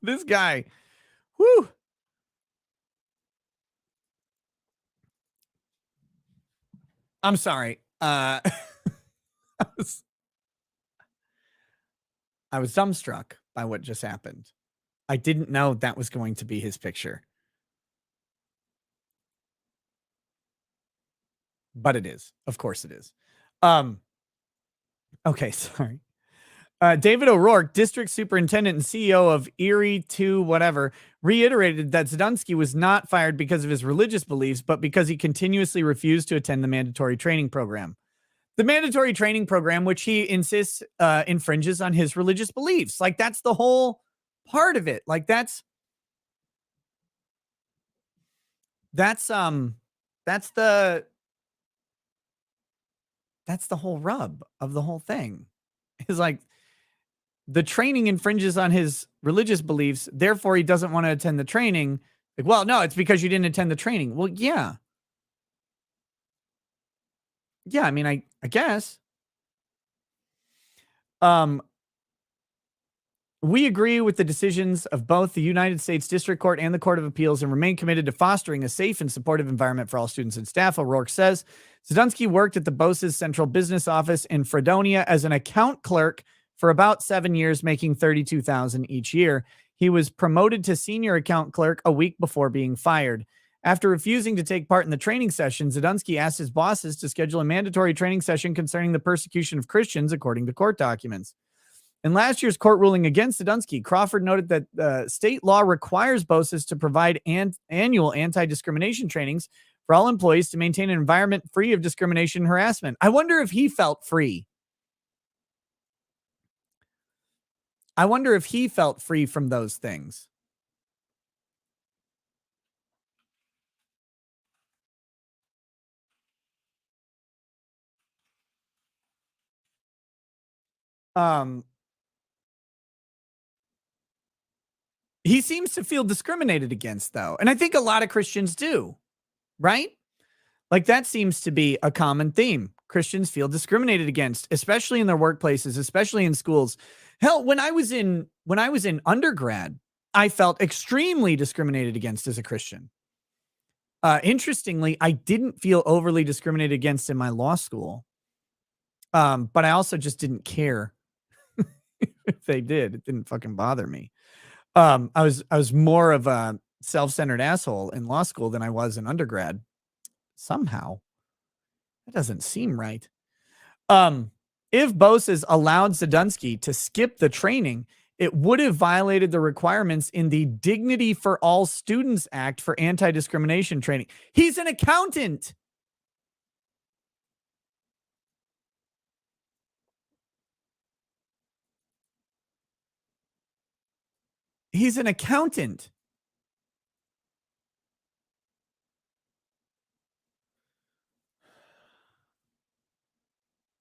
This guy, whoo. I'm sorry. I was, I was dumbstruck by what just happened. I didn't know that was going to be his picture, but it is. Of course it is. Um, okay, sorry. David O'Rourke, district superintendent and CEO of Erie 2 whatever, reiterated that Zdunsky was not fired because of his religious beliefs, but because he continuously refused to attend the mandatory training program. The mandatory training program, which he insists infringes on his religious beliefs. Like, that's the whole part of it. Like, that's that's the that's the whole rub of the whole thing. Is like the training infringes on his religious beliefs, therefore he doesn't want to attend the training. Like, well, no, it's because you didn't attend the training. Well, yeah. Yeah, I mean, I guess. Um, we agree with the decisions of both the United States District Court and the Court of Appeals and remain committed to fostering a safe and supportive environment for all students and staff, O'Rourke says. Zdunsky worked at the Bose's central business office in Fredonia as an account clerk for about 7 years, making $32,000 each year. He was promoted to senior account clerk a week before being fired. After refusing to take part in the training session, Zdunsky asked his bosses to schedule a mandatory training session concerning the persecution of Christians, according to court documents. In last year's court ruling against Zdunsky, Crawford noted that state law requires BOSIS to provide annual anti-discrimination trainings for all employees to maintain an environment free of discrimination and harassment. I wonder if he felt free. I wonder if he felt free from those things. He seems to feel discriminated against, though. And I think a lot of Christians do, right? Like, that seems to be a common theme. Christians feel discriminated against, especially in their workplaces, especially in schools. Hell, when I was in undergrad, I felt extremely discriminated against as a Christian. Interestingly, I didn't feel overly discriminated against in my law school. But I also just didn't care if they did. It didn't fucking bother me. I was more of a self-centered asshole in law school than I was in undergrad. Somehow. That doesn't seem right. If Boses allowed Zdunsky to skip the training, it would have violated the requirements in the Dignity for All Students Act for anti-discrimination training. He's an accountant. He's an accountant.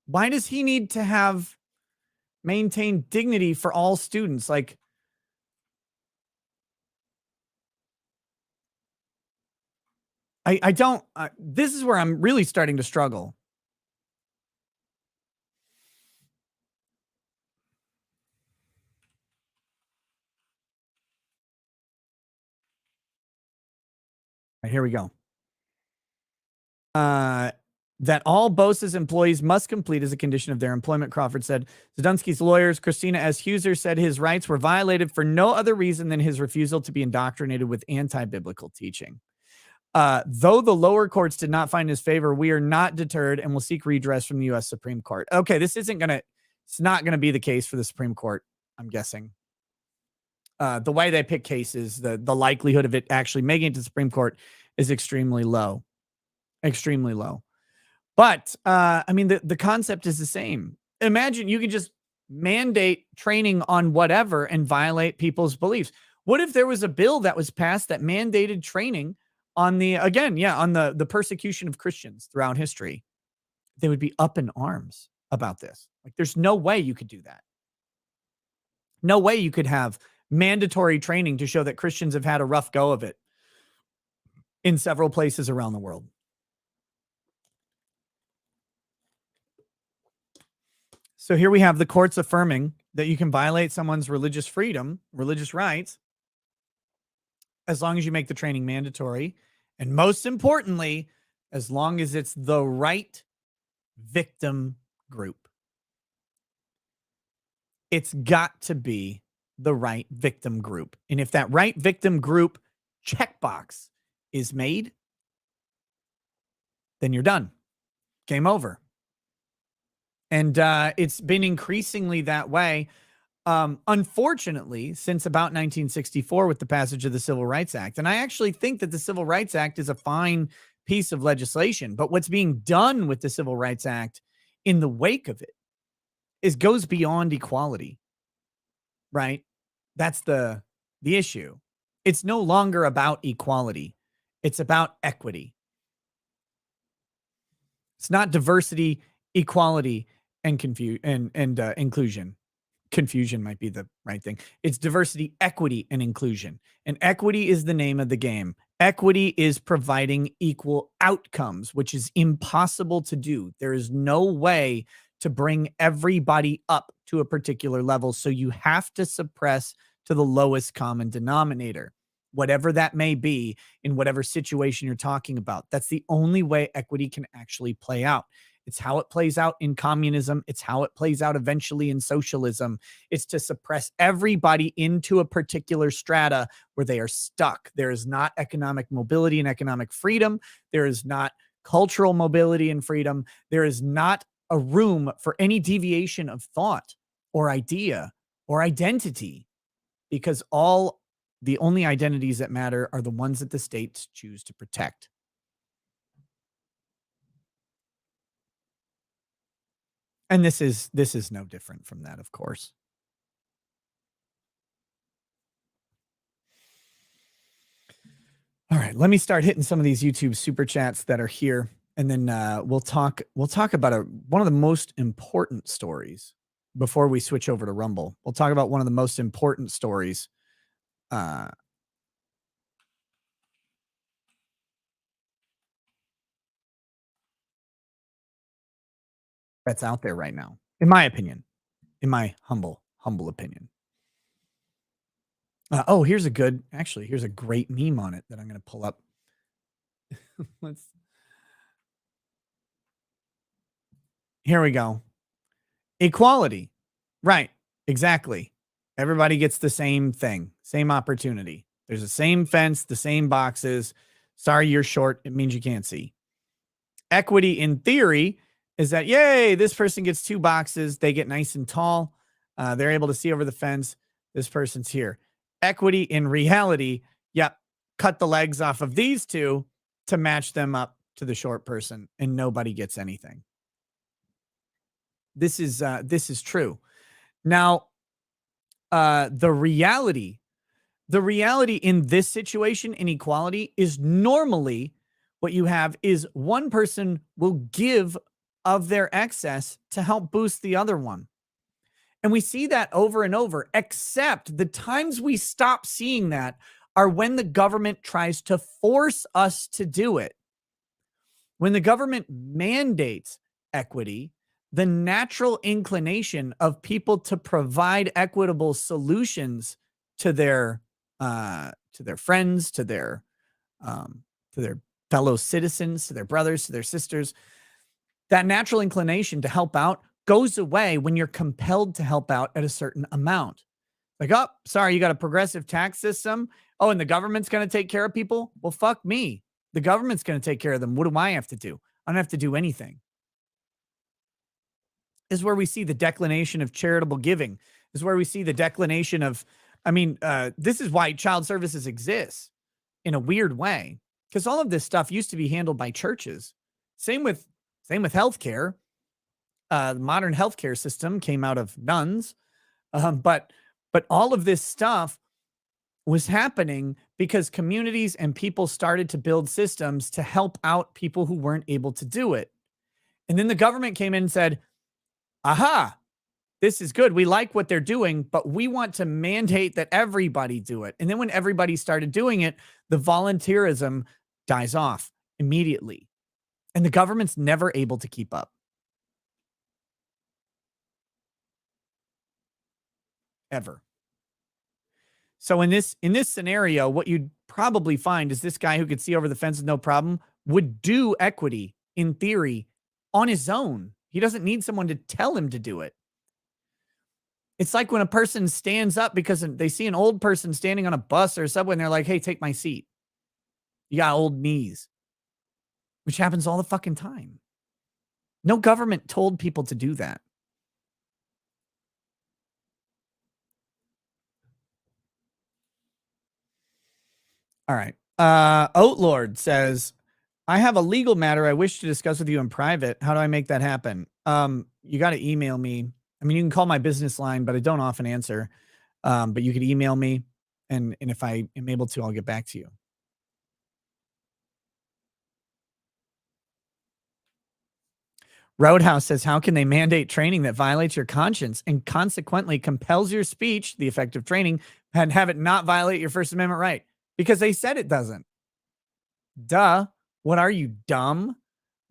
Why does he need to have maintain dignity for all students? Like, I don't, this is where I'm really starting to struggle. Right, here we go. That all BOSIS employees must complete as a condition of their employment, Crawford said. Zdunsky's lawyers, Christina S. Huser, said his rights were violated for no other reason than his refusal to be indoctrinated with anti-biblical teaching. Though the lower courts did not find his favor, we are not deterred and will seek redress from the U.S. Supreme Court. Okay, it's not going to be the case for the Supreme Court, I'm guessing. The way they pick cases, the likelihood of it actually making it to the Supreme Court is extremely low. Extremely low. But, I mean, the concept is the same. Imagine you could just mandate training on whatever and violate people's beliefs. What if there was a bill that was passed that mandated training on the persecution of Christians throughout history? They would be up in arms about this. Like, there's no way you could do that. No way you could have mandatory training to show that Christians have had a rough go of it in several places around the world. So here we have the courts affirming that you can violate someone's religious freedom, religious rights, as long as you make the training mandatory. And most importantly, as long as it's the right victim group. It's got to be the right victim group. And if that right victim group checkbox is made, then you're done. Game over. And it's been increasingly that way. Unfortunately, since about 1964 with the passage of the Civil Rights Act. And I actually think that the Civil Rights Act is a fine piece of legislation. But what's being done with the Civil Rights Act in the wake of it goes beyond equality, right? That's the issue. It's no longer about equality. It's about equity. It's not diversity, equality, and inclusion. Confusion might be the right thing. It's diversity, equity, and inclusion. And equity is the name of the game. Equity is providing equal outcomes, which is impossible to do. There is no way to bring everybody up to a particular level. So you have to suppress to the lowest common denominator, whatever that may be in whatever situation you're talking about. That's the only way equity can actually play out. It's how it plays out in communism. It's how it plays out eventually in socialism. It's to suppress everybody into a particular strata where they are stuck. There is not economic mobility and economic freedom. There is not cultural mobility and freedom. There is not a room for any deviation of thought or idea or identity, because the only identities that matter are the ones that the states choose to protect. And this is no different from that, of course. All right, let me start hitting some of these YouTube super chats that are here, and then we'll talk about one of the most important stories before we switch over to Rumble. We'll talk about one of the most important stories that's out there right now, in my opinion, in my humble opinion. Here's a great meme on it that I'm going to pull up. Here we go. Equality. Right. Exactly. Everybody gets the same thing, same opportunity. There's the same fence, the same boxes. Sorry, you're short. It means you can't see. Equity in theory is that, yay, this person gets 2 boxes. They get nice and tall. They're able to see over the fence. This person's here. Equity in reality, yep, cut the legs off of these 2 to match them up to the short person, and nobody gets anything. This is true. Now, the reality in this situation, inequality, is normally what you have is one person will give of their excess to help boost the other one. And we see that over and over, except the times we stop seeing that are when the government tries to force us to do it. When the government mandates equity, the natural inclination of people to provide equitable solutions to their friends, to their fellow citizens, to their brothers, to their sisters, that natural inclination to help out goes away when you're compelled to help out at a certain amount. Like, oh, sorry, you got a progressive tax system. Oh, and the government's going to take care of people. Well, fuck me. The government's going to take care of them. What do I have to do? I don't have to do anything. This is where we see the declination of charitable giving. This is where we see the declination of, this is why child services exists in a weird way, because all of this stuff used to be handled by churches. Same with healthcare. The modern healthcare system came out of nuns, but all of this stuff was happening because communities and people started to build systems to help out people who weren't able to do it. And then the government came in and said, aha, this is good. We like what they're doing, but we want to mandate that everybody do it. And then when everybody started doing it, the volunteerism dies off immediately. And the government's never able to keep up. Ever. So in this scenario, what you'd probably find is this guy who could see over the fence with no problem would do equity in theory on his own. He doesn't need someone to tell him to do it. It's like when a person stands up because they see an old person standing on a bus or a subway and they're like, hey, take my seat. You got old knees, which happens all the fucking time. No government told people to do that. All right. Outlord says, I have a legal matter I wish to discuss with you in private. How do I make that happen? You got to email me. I mean, you can call my business line, but I don't often answer. But you could email me, and if I am able to, I'll get back to you. Roadhouse says, how can they mandate training that violates your conscience and consequently compels your speech, the effective training, and have it not violate your First Amendment right? Because they said it doesn't. Duh. What are you, dumb?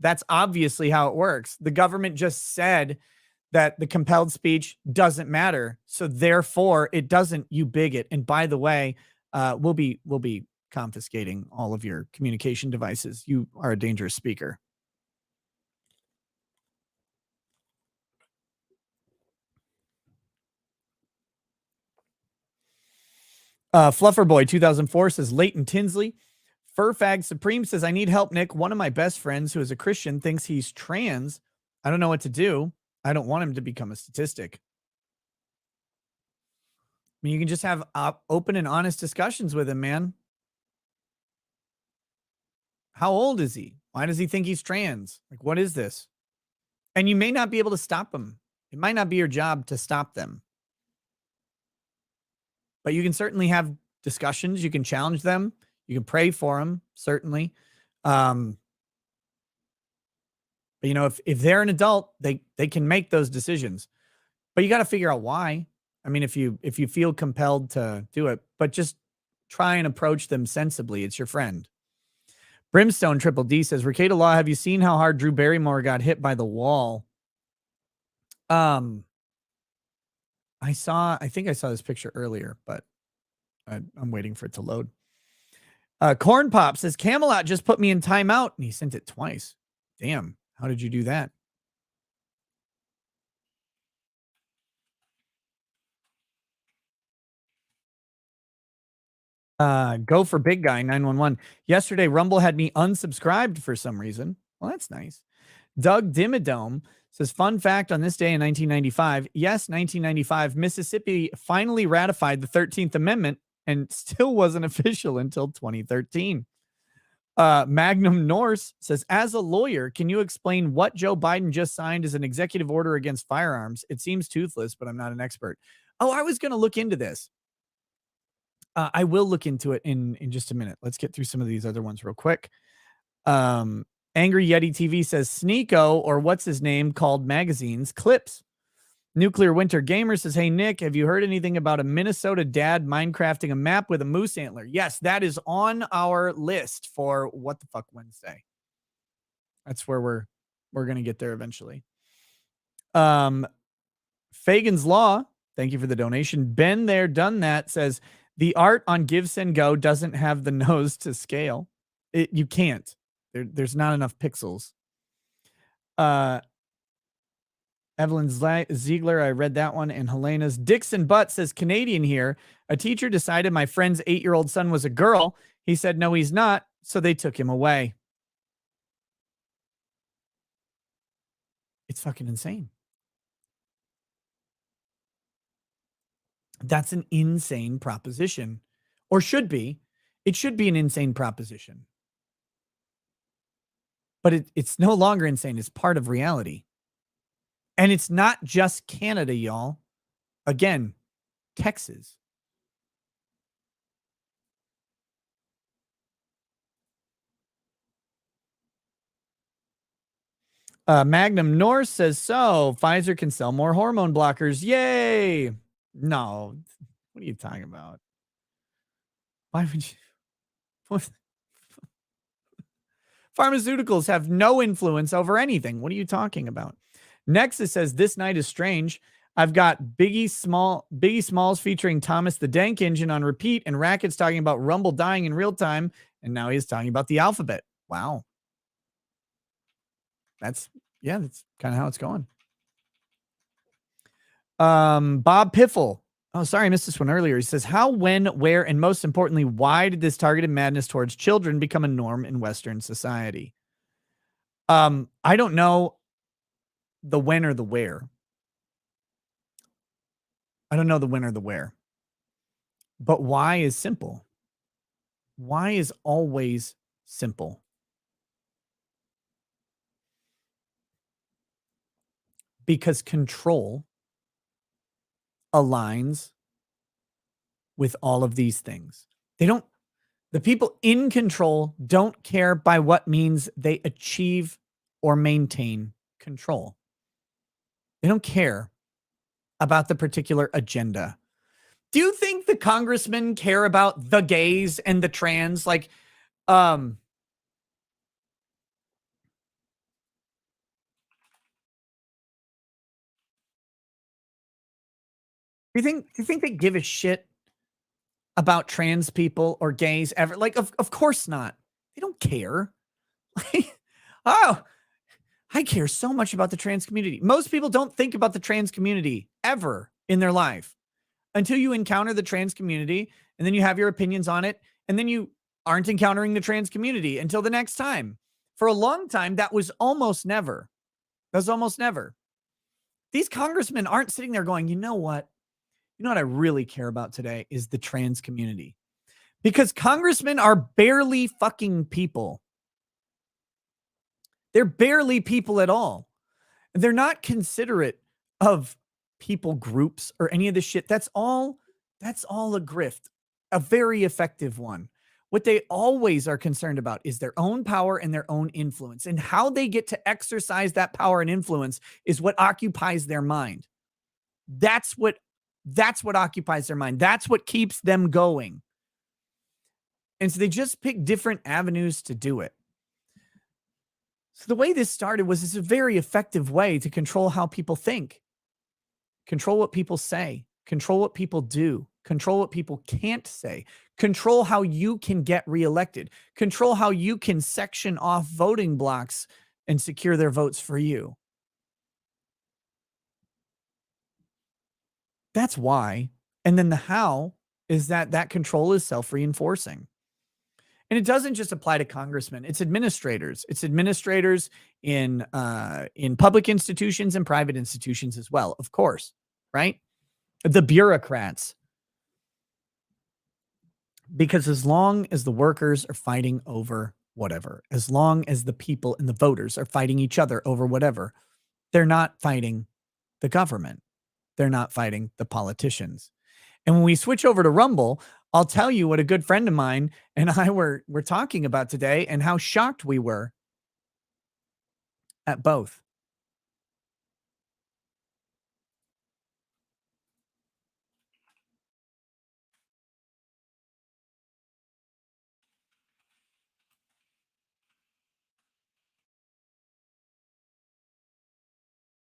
That's obviously how it works. The government just said that the compelled speech doesn't matter. So therefore it doesn't, you bigot. And by the way, we'll be confiscating all of your communication devices. You are a dangerous speaker. Flufferboy 2004 says, Leighton Tinsley. Furfag Supreme says, I need help, Nick. One of my best friends who is a Christian thinks he's trans. I don't know what to do. I don't want him to become a statistic. I mean, you can just have open and honest discussions with him, man. How old is he? Why does he think he's trans? Like, what is this? And you may not be able to stop him. It might not be your job to stop them. But you can certainly have discussions. You can challenge them. You can pray for them, certainly. But, you know, if they're an adult, they can make those decisions. But you got to figure out why. I mean, if you feel compelled to do it, but just try and approach them sensibly. It's your friend. Brimstone Triple D says, Ricada Law, have you seen how hard Drew Barrymore got hit by the wall? I think I saw this picture earlier, but I'm waiting for it to load. Corn Pop says, Camelot just put me in timeout, and he sent it twice. Damn, how did you do that? Go for Big Guy 911. Yesterday, Rumble had me unsubscribed for some reason. Well, that's nice. Doug Dimmadome says, fun fact on this day in 1995. Yes, 1995, Mississippi finally ratified the 13th Amendment and still wasn't official until 2013. Magnum Norse says, as a lawyer, can you explain what Joe Biden just signed as an executive order against firearms? It seems toothless, but I'm not an expert. Oh, I was going to look into this. I will look into it in just a minute. Let's get through some of these other ones real quick. Angry Yeti TV says, Sneeko, or what's his name, called magazines clips. Nuclear Winter Gamer says, hey, Nick, have you heard anything about a Minnesota dad Minecrafting a map with a moose antler? Yes, that is on our list for What the Fuck Wednesday. That's where we're going to get there eventually. Fagan's Law, thank you for the donation. Been there, done that, says, the art on Give, Send, Go doesn't have the nose to scale. You can't. There's not enough pixels. Evelyn Ziegler, I read that one. And Helena's Dixon Butt says, Canadian here. A teacher decided my friend's 8-year-old son was a girl. He said, no, he's not. So they took him away. It's fucking insane. That's an insane proposition, or should be. It should be an insane proposition. But it's no longer insane. It's part of reality. And it's not just Canada, y'all. Again, Texas. Magnum Norse says, so Pfizer can sell more hormone blockers. Yay. No. What are you talking about? Why would you? What? Pharmaceuticals have no influence over anything. What are you talking about? Nexus says, this night is strange. I've got Biggie Smalls featuring Thomas the Dank Engine on repeat, and Rackets talking about Rumble dying in real time, and now he's talking about the alphabet. Wow. That's kind of how it's going. Bob Piffle. Oh, sorry, I missed this one earlier. He says, how, when, where, and most importantly, why did this targeted madness towards children become a norm in Western society? I don't know the when or the where. I don't know the when or the where. But why is simple. Why is always simple. Because control aligns with all of these things. The people in control don't care by what means they achieve or maintain control. They don't care about the particular agenda. Do you think the congressmen care about the gays and the trans? Like, do you think they give a shit about trans people or gays ever? Like, of course not. They don't care. Oh, I care so much about the trans community. Most people don't think about the trans community ever in their life until you encounter the trans community, and then you have your opinions on it, and then you aren't encountering the trans community until the next time. For a long time, that was almost never. That was almost never. These congressmen aren't sitting there going, you know what? You know what I really care about today is the trans community. Because congressmen are barely fucking people. They're barely people at all. They're not considerate of people groups or any of this shit. That's all a grift, a very effective one. What they always are concerned about is their own power and their own influence, and how they get to exercise that power and influence is what occupies their mind. That's what occupies their mind. That's what keeps them going. And so they just pick different avenues to do it. So the way this started was it's a very effective way to control how people think, control what people say, control what people do, control what people can't say, control how you can get reelected, control how you can section off voting blocks and secure their votes for you. That's why. And then the how is that control is self-reinforcing. And it doesn't just apply to congressmen. It's administrators. It's administrators in public institutions and private institutions as well, of course, right? The bureaucrats. Because as long as the workers are fighting over whatever, as long as the people and the voters are fighting each other over whatever, they're not fighting the government. They're not fighting the politicians. And when we switch over to Rumble, I'll tell you what a good friend of mine and I were talking about today and how shocked we were at both.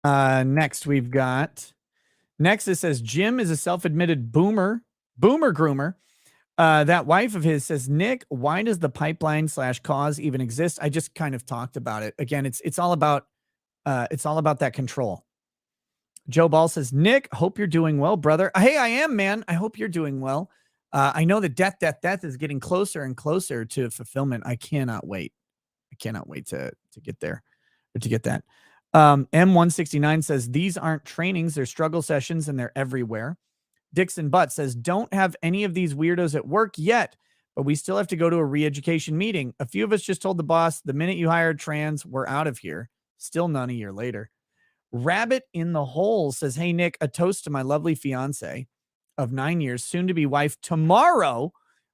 Next it says Jim is a self-admitted boomer groomer. That wife of his says, Nick, why does the pipeline / cause even exist? I just kind of talked about it. Again, it's all about that control. Joe Ball says, Nick, hope you're doing well, brother. Hey, I am, man. I hope you're doing well. I know that death is getting closer and closer to fulfillment. I cannot wait. To get there or to get that. M169 says, these aren't trainings. They're struggle sessions and they're everywhere. Dixon Butt says, don't have any of these weirdos at work yet, but we still have to go to a re-education meeting. A few of us just told the boss, the minute you hired trans, we're out of here. Still none a year later. Rabbit in the Hole says, hey, Nick, a toast to my lovely fiance of 9 years, soon to be wife tomorrow.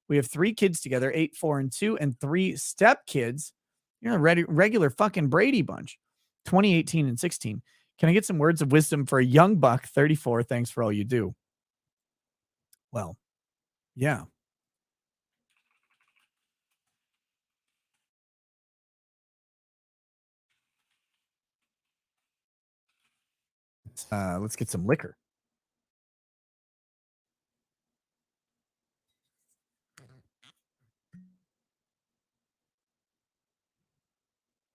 We have 3 kids together, 8, 4, and 2, and 3 stepkids. You're a regular fucking Brady bunch, 2018 and 16. Can I get some words of wisdom for a young buck, 34? Thanks for all you do. Well, yeah. Let's get some liquor.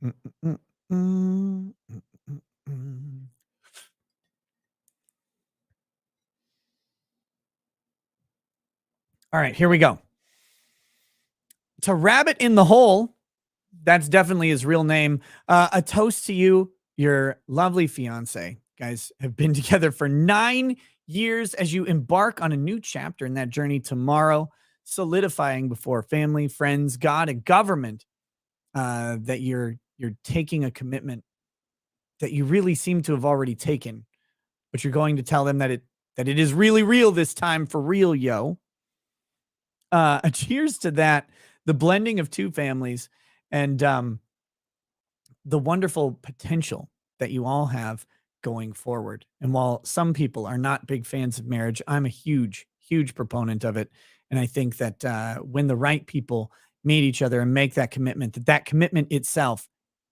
Mm, mm, mm, mm, mm, mm. All right, here we go. To Rabbit in the Hole, that's definitely his real name. A toast to you, your lovely fiance. Guys have been together for 9 years as you embark on a new chapter in that journey tomorrow, solidifying before family, friends, God, and government that you're taking a commitment that you really seem to have already taken, but you're going to tell them that it is really real this time for real, yo. Cheers to that. The blending of two families and the wonderful potential that you all have going forward. And while some people are not big fans of marriage, I'm a huge, huge proponent of it. And I think that when the right people meet each other and make that commitment, that commitment itself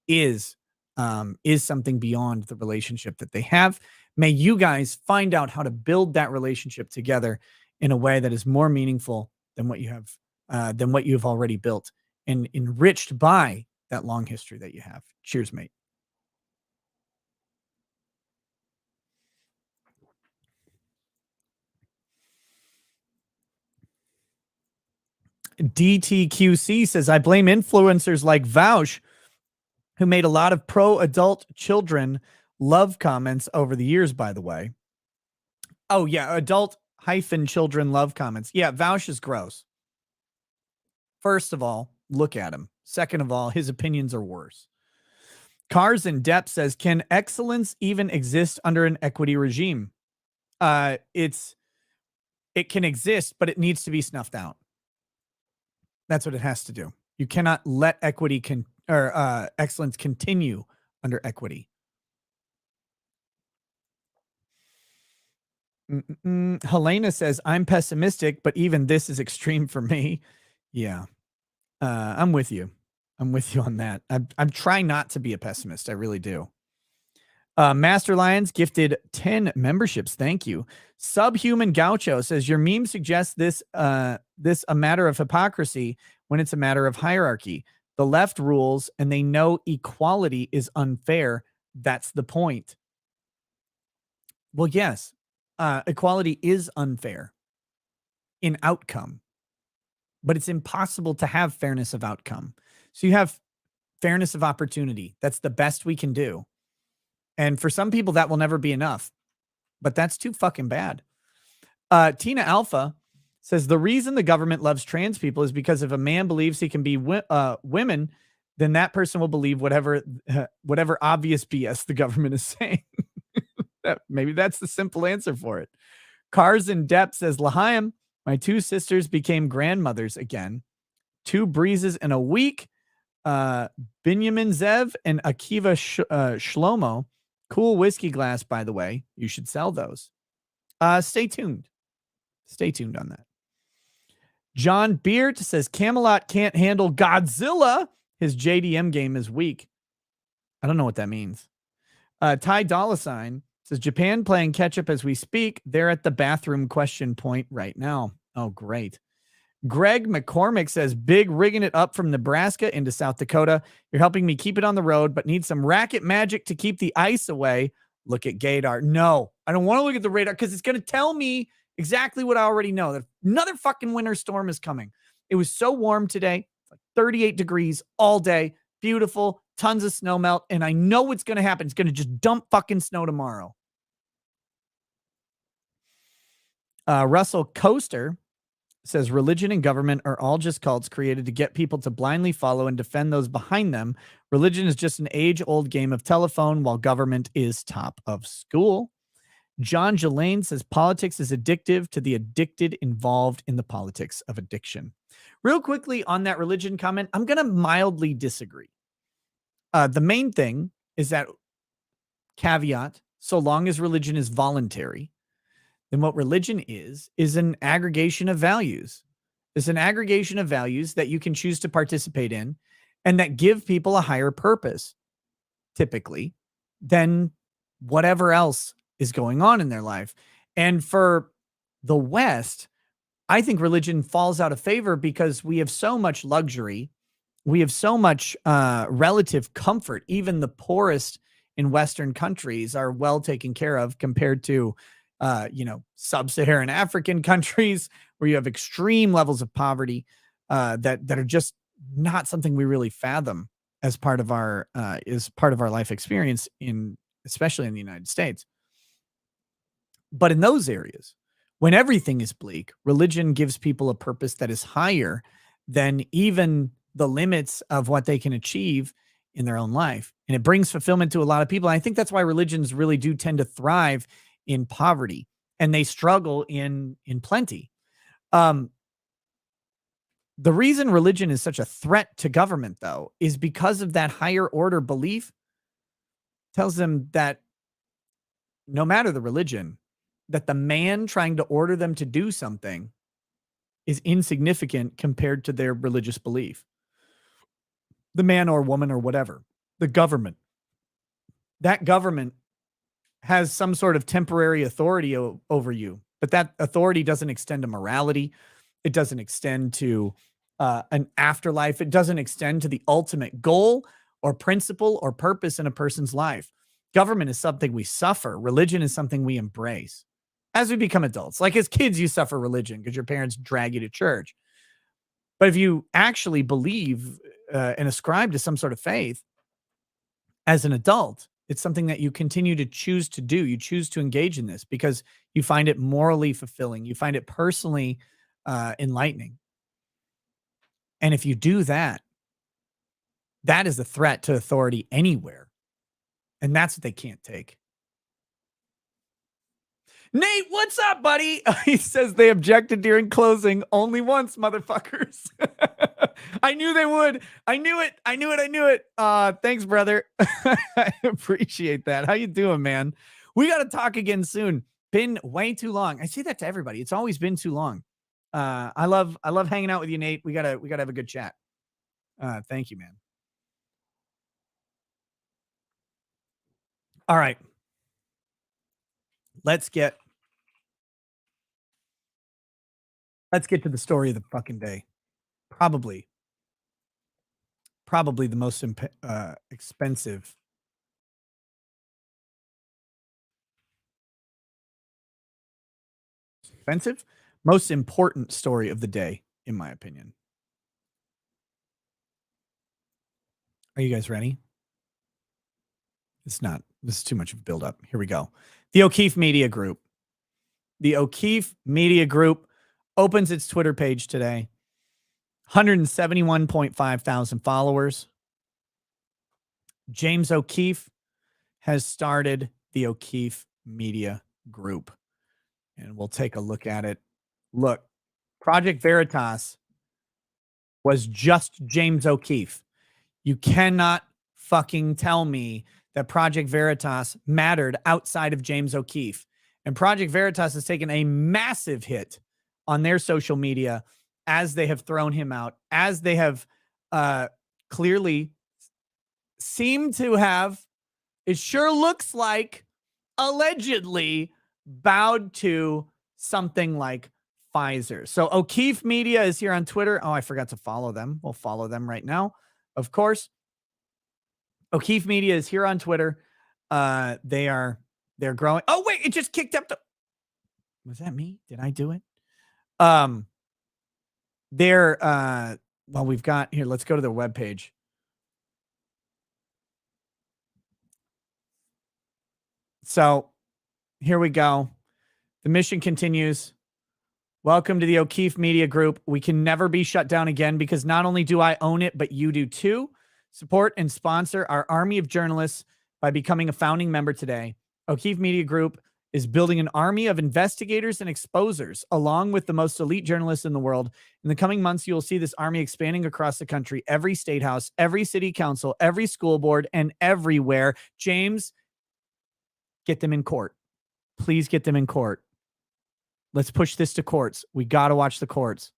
is something beyond the relationship that they have. May you guys find out how to build that relationship together in a way that is more meaningful than what you have already built and enriched by that long history that you have. Cheers, mate. DTQC says, I blame influencers like Vaush, who made a lot of pro adult children love comments over the years, by the way. Oh, yeah. Adult hyphen children love comments. Yeah. Vaush is gross. First of all, look at him. Second of all, his opinions are worse. Cars in Depth says, can excellence even exist under an equity regime? It can exist, but it needs to be snuffed out. That's what it has to do. You cannot let excellence continue under equity. Helena says, I'm pessimistic, but even this is extreme for me. Yeah. I'm with you. I'm with you on that. I'm trying not to be a pessimist. I really do. Master Lions gifted 10 memberships. Thank you. Subhuman Gaucho says, your meme suggests this a matter of hypocrisy when it's a matter of hierarchy. The left rules and they know equality is unfair. That's the point. Well, yes, equality is unfair in outcome, but it's impossible to have fairness of outcome. So you have fairness of opportunity. That's the best we can do. And for some people, that will never be enough, but that's too fucking bad. Tina Alpha says, the reason the government loves trans people is because if a man believes he can be women, then that person will believe whatever obvious BS the government is saying. Maybe that's the simple answer for it. Cars in Depth says, L'chaim, my two sisters became grandmothers again. 2 breezes in a week. Binyamin Zev and Akiva Shlomo. Cool whiskey glass, by the way. You should sell those. Stay tuned. Stay tuned on that. John Beard says, Camelot can't handle Godzilla. His JDM game is weak. I don't know what that means. Ty Dollar Sign says, Japan playing catch up as we speak. They're at the bathroom question point right now. Oh, great. Greg McCormick says, big rigging it up from Nebraska into South Dakota. You're helping me keep it on the road, but need some racket magic to keep the ice away. Look at Gaydar. No, I don't want to look at the radar because it's going to tell me exactly what I already know. That another fucking winter storm is coming. It was so warm today, like 38 degrees all day. Beautiful, tons of snow melt. And I know what's going to happen. It's going to just dump fucking snow tomorrow. Russell Coaster says, religion and government are all just cults created to get people to blindly follow and defend those behind them. Religion is just an age-old game of telephone, while government is top of school. John Jelaine says, politics is addictive to the addicted involved in the politics of addiction. Real quickly on that religion comment, I'm going to mildly disagree. The main thing is that caveat, so long as religion is voluntary, then what religion is an aggregation of values. It's an aggregation of values that you can choose to participate in and that give people a higher purpose, typically, than whatever else is going on in their life. And for the West, I think religion falls out of favor because we have so much luxury we have so much relative comfort. Even the poorest in Western countries are well taken care of compared to, sub-Saharan African countries where you have extreme levels of poverty that are just not something we really fathom as part of our life experience especially in the United States. But in those areas, when everything is bleak, religion gives people a purpose that is higher than even the limits of what they can achieve in their own life. And it brings fulfillment to a lot of people. And I think that's why religions really do tend to thrive in poverty and they struggle in plenty. Um, the reason religion is such a threat to government, though, is because of that higher order belief tells them that no matter the religion, that the man trying to order them to do something is insignificant compared to their religious belief. The man or woman or whatever, the government, that government has some sort of temporary authority over you, but that authority doesn't extend to morality. It doesn't extend to an afterlife. It doesn't extend to the ultimate goal or principle or purpose in a person's life. Government is something we suffer. Religion is something we embrace as we become adults. Like as kids, you suffer religion because your parents drag you to church. But if you actually believe and ascribe to some sort of faith as an adult, it's something that you continue to choose to do. You choose to engage in this because you find it morally fulfilling. You find it personally enlightening. And if you do that, that is a threat to authority anywhere. And that's what they can't take. Nate, what's up, buddy? He says they objected during closing only once, motherfuckers. I knew they would. I knew it. Thanks, brother. I appreciate that. How you doing, man? We got to talk again soon. Been way too long. I say that to everybody. It's always been too long. I love hanging out with you, Nate. We gotta have a good chat. Thank you, man. All right. Let's get to the story of the fucking day. Probably the most expensive. Expensive? Most important story of the day, in my opinion. Are you guys ready? It's not. This is too much of a buildup. Here we go. The O'Keefe Media Group. The O'Keefe Media Group opens its Twitter page today. 171.5 thousand followers. James O'Keefe has started the O'Keefe Media Group. And we'll take a look at it. Look, Project Veritas was just James O'Keefe. You cannot fucking tell me that Project Veritas mattered outside of James O'Keefe. And Project Veritas has taken a massive hit on their social media as they have thrown him out, as they have clearly seemed to have, it sure looks like, allegedly bowed to something like Pfizer. So O'Keefe Media is here on Twitter. Oh, I forgot to follow them. We'll follow them right now. Of course. O'Keefe Media is here on Twitter. They're growing. Oh, wait, it just kicked up was that me? Did I do it? We've got here, let's go to their webpage. So here we go. The mission continues. Welcome to the O'Keefe Media Group. We can never be shut down again because not only do I own it, but you do too. Support and sponsor our army of journalists by becoming a founding member today. O'Keefe Media Group is building an army of investigators and exposers, along with the most elite journalists in the world. In the coming months, you will see this army expanding across the country, every state house, every city council, every school board, and everywhere. James, get them in court. Please get them in court. Let's push this to courts. We got to watch the courts.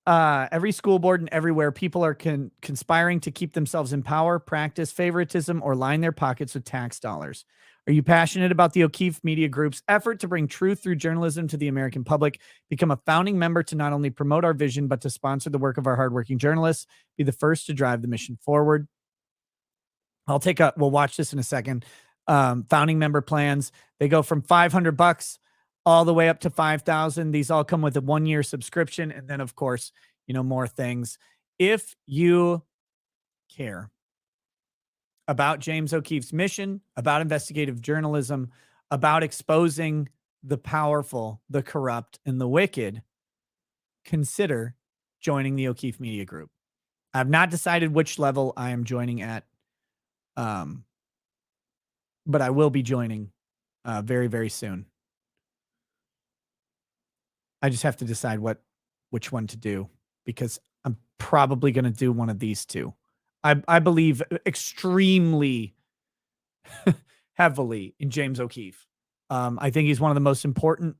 Every school board and everywhere, people are conspiring to keep themselves in power, practice favoritism, or line their pockets with tax dollars. Are you passionate about the O'Keefe Media Group's effort to bring truth through journalism to the American public? Become a founding member to not only promote our vision, but to sponsor the work of our hardworking journalists. Be the first to drive the mission forward. We'll watch this in a second. Founding member plans. They go from $500 all the way up to $5,000. These all come with a 1-year subscription. And then, of course, more things. If you care about James O'Keefe's mission, about investigative journalism, about exposing the powerful, the corrupt, and the wicked, consider joining the O'Keefe Media Group. I've not decided which level I am joining at, but I will be joining very, very soon. I just have to decide which one to do, because I'm probably going to do one of these two. I believe extremely heavily in James O'Keefe. I think he's one of the most important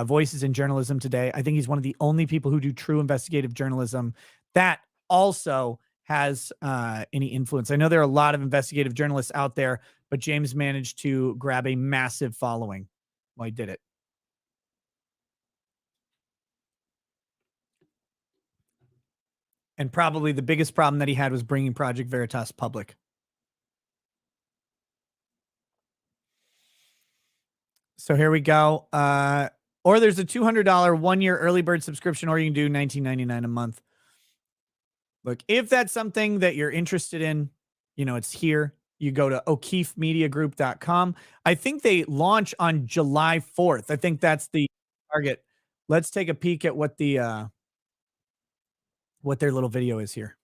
voices in journalism today. I think he's one of the only people who do true investigative journalism that also has any influence. I know there are a lot of investigative journalists out there, but James managed to grab a massive following. Well, he did it. And probably the biggest problem that he had was bringing Project Veritas public. So here we go. Or there's a $200 1-year early bird subscription, or you can do $19.99 a month. Look, if that's something that you're interested in, it's here. You go to o'keefemediagroup.com. I think they launch on July 4th. I think that's the target. Let's take a peek at what their little video is here.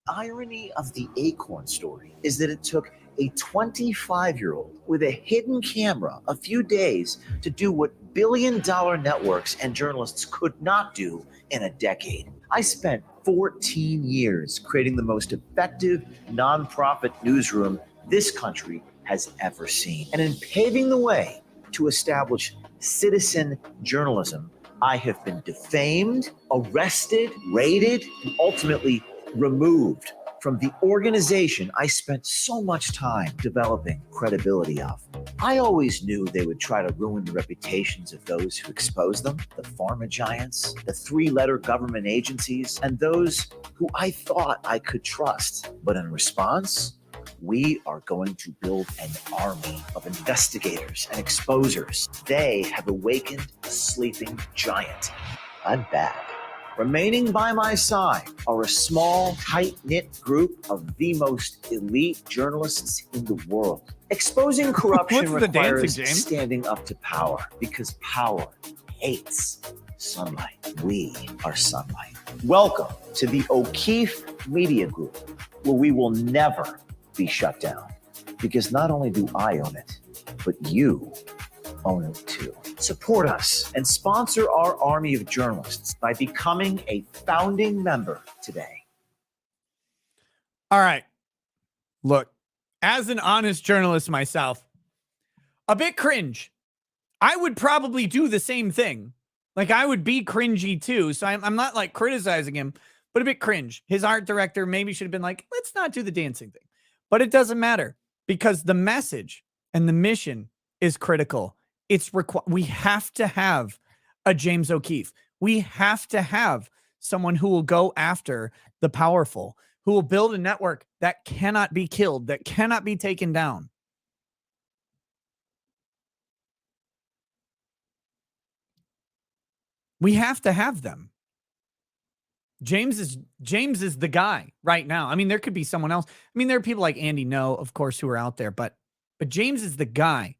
Irony of the Acorn story is that it took a 25-year-old with a hidden camera a few days to do what billion-dollar networks and journalists could not do in a decade. I spent 14 years creating the most effective nonprofit newsroom this country has ever seen. And in paving the way to establish citizen journalism, I have been defamed, arrested, raided, and ultimately removed from the organization I spent so much time developing credibility of. I always knew they would try to ruin the reputations of those who expose them, the pharma giants, the 3-letter government agencies, and those who I thought I could trust. But in response, we are going to build an army of investigators and exposers. They have awakened a sleeping giant. I'm back. Remaining by my side are a small, tight-knit group of the most elite journalists in the world. Exposing corruption requires standing up to power, because power hates sunlight. We are sunlight. Welcome to the O'Keefe Media Group, where we will never be shut down, because not only do I own it, but you own it too. Support us and sponsor our army of journalists by becoming a founding member today. All right. Look, as an honest journalist myself, a bit cringe. I would probably do the same thing. Like, I would be cringy too. So I'm not like criticizing him, but a bit cringe. His art director maybe should have been like, let's not do the dancing thing. But it doesn't matter, because the message and the mission is critical. We have to have a James O'Keefe. We have to have someone who will go after the powerful, who will build a network that cannot be killed, that cannot be taken down. We have to have them. James is the guy right now. I mean, there could be someone else. I mean, there are people like Andy No, of course, who are out there, but James is the guy.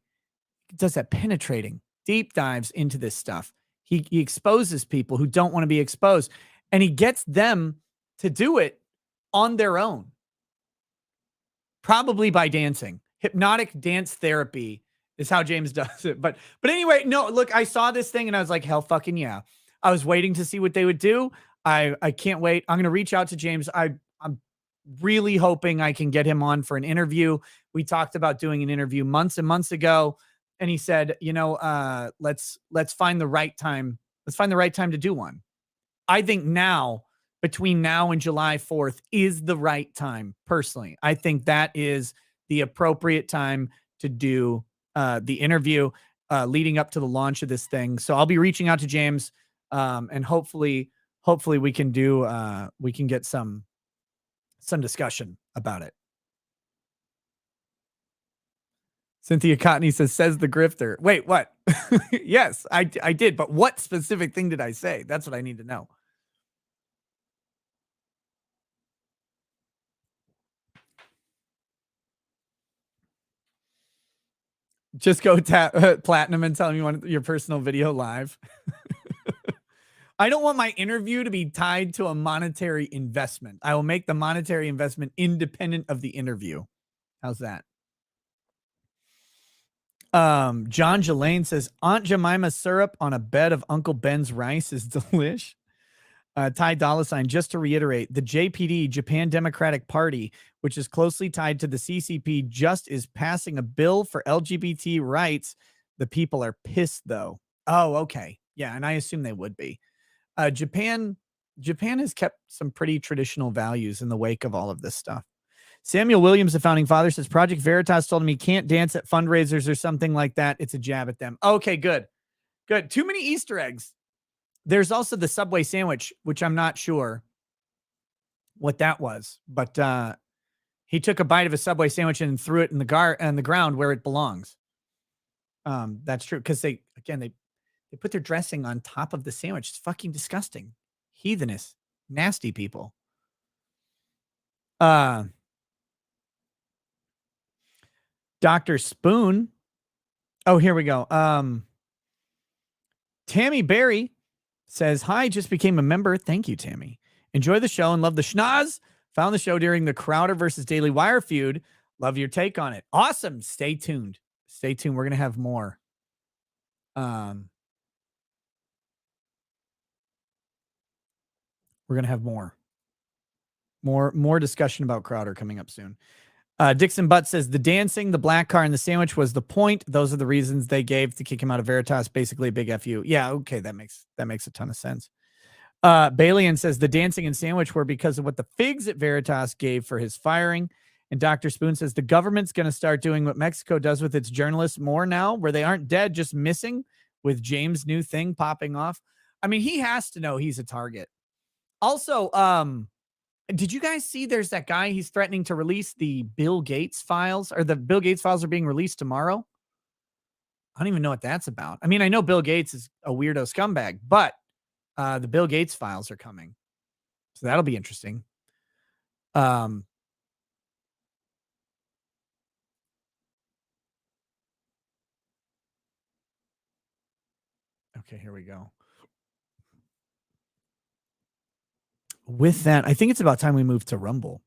He does that penetrating deep dives into this stuff. He exposes people who don't want to be exposed, and he gets them to do it on their own, probably by dancing. Hypnotic dance therapy is how James does it. But anyway, no, look, I saw this thing and I was like, hell fucking yeah. I was waiting to see what they would do. I can't wait. I'm going to reach out to James. I'm really hoping I can get him on for an interview. We talked about doing an interview months and months ago, and he said, let's find the right time. Let's find the right time to do one. I think now, between now and July 4th, is the right time. Personally, I think that is the appropriate time to do the interview leading up to the launch of this thing. So I'll be reaching out to James, and hopefully we can get some discussion about it. Cynthia Cotney says the grifter. Wait, what? Yes, I did. But what specific thing did I say? That's what I need to know. Just go tap Platinum and tell him you want your personal video live. I don't want my interview to be tied to a monetary investment. I will make the monetary investment independent of the interview. How's that? John Jelaine says Aunt Jemima syrup on a bed of Uncle Ben's rice is delish. Ty Dollar Sign, just to reiterate, the JPD, Japan Democratic Party, which is closely tied to the CCP, just is passing a bill for LGBT rights. The people are pissed, though. Oh, okay. Yeah, and I assume they would be. Japan has kept some pretty traditional values in the wake of all of this stuff. Samuel Williams, the founding father, says Project Veritas told him he can't dance at fundraisers or something like that. It's a jab at them. Okay, good. Too many Easter eggs. There's also the Subway sandwich, which I'm not sure what that was, but he took a bite of a Subway sandwich and threw it in the ground where it belongs. That's true, because they put their dressing on top of the sandwich. It's fucking disgusting. Heathenish, nasty people. Dr. Spoon. Oh, here we go. Tammy Berry says, hi, just became a member. Thank you, Tammy. Enjoy the show and love the schnoz. Found the show during the Crowder versus Daily Wire feud. Love your take on it. Awesome. Stay tuned. We're going to have more. We're going to have more discussion about Crowder coming up soon. Dixon Butt says the dancing, the black car, and the sandwich was the point. Those are the reasons they gave to kick him out of Veritas. Basically a big FU. Yeah, okay, that makes a ton of sense. Balian says the dancing and sandwich were because of what the figs at Veritas gave for his firing. And Dr. Spoon says the government's going to start doing what Mexico does with its journalists more now, where they aren't dead, just missing, with James' new thing popping off. I mean, he has to know he's a target. Also, did you guys see there's that guy, he's threatening to release the Bill Gates files, or the Bill Gates files are being released tomorrow? I don't even know what that's about. I mean, I know Bill Gates is a weirdo scumbag, but the Bill Gates files are coming. So that'll be interesting. Okay, here we go. With that, I think it's about time we move to Rumble.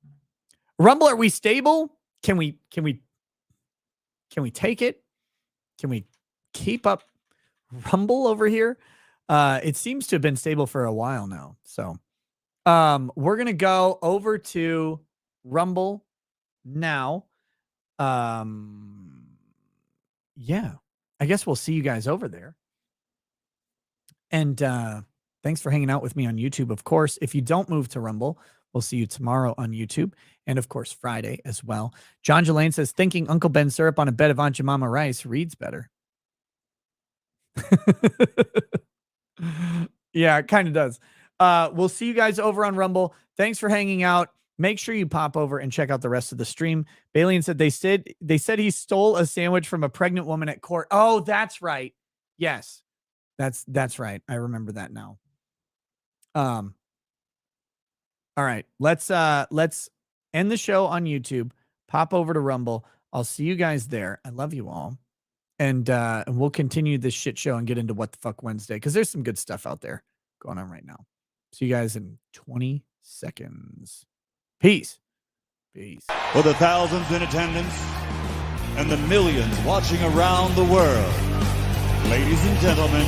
Rumble, are we stable? Can we take it? Can we keep up Rumble over here? It seems to have been stable for a while now. So we're going to go over to Rumble now. Yeah, I guess we'll see you guys over there. And thanks for hanging out with me on YouTube. Of course, if you don't move to Rumble, we'll see you tomorrow on YouTube. And of course, Friday as well. John Jelaine says, thinking Uncle Ben syrup on a bed of Aunt Jemima rice reads better. Yeah, it kind of does. We'll see you guys over on Rumble. Thanks for hanging out. Make sure you pop over and check out the rest of the stream. Balian said they said he stole a sandwich from a pregnant woman at court. Oh, that's right. Yes. That's right. I remember that now. All right. Let's end the show on YouTube. Pop over to Rumble. I'll see you guys there. I love you all. And we'll continue this shit show and get into What the Fuck Wednesday, because there's some good stuff out there going on right now. See you guys in 20 seconds. Peace. For the thousands in attendance and the millions watching around the world, ladies and gentlemen,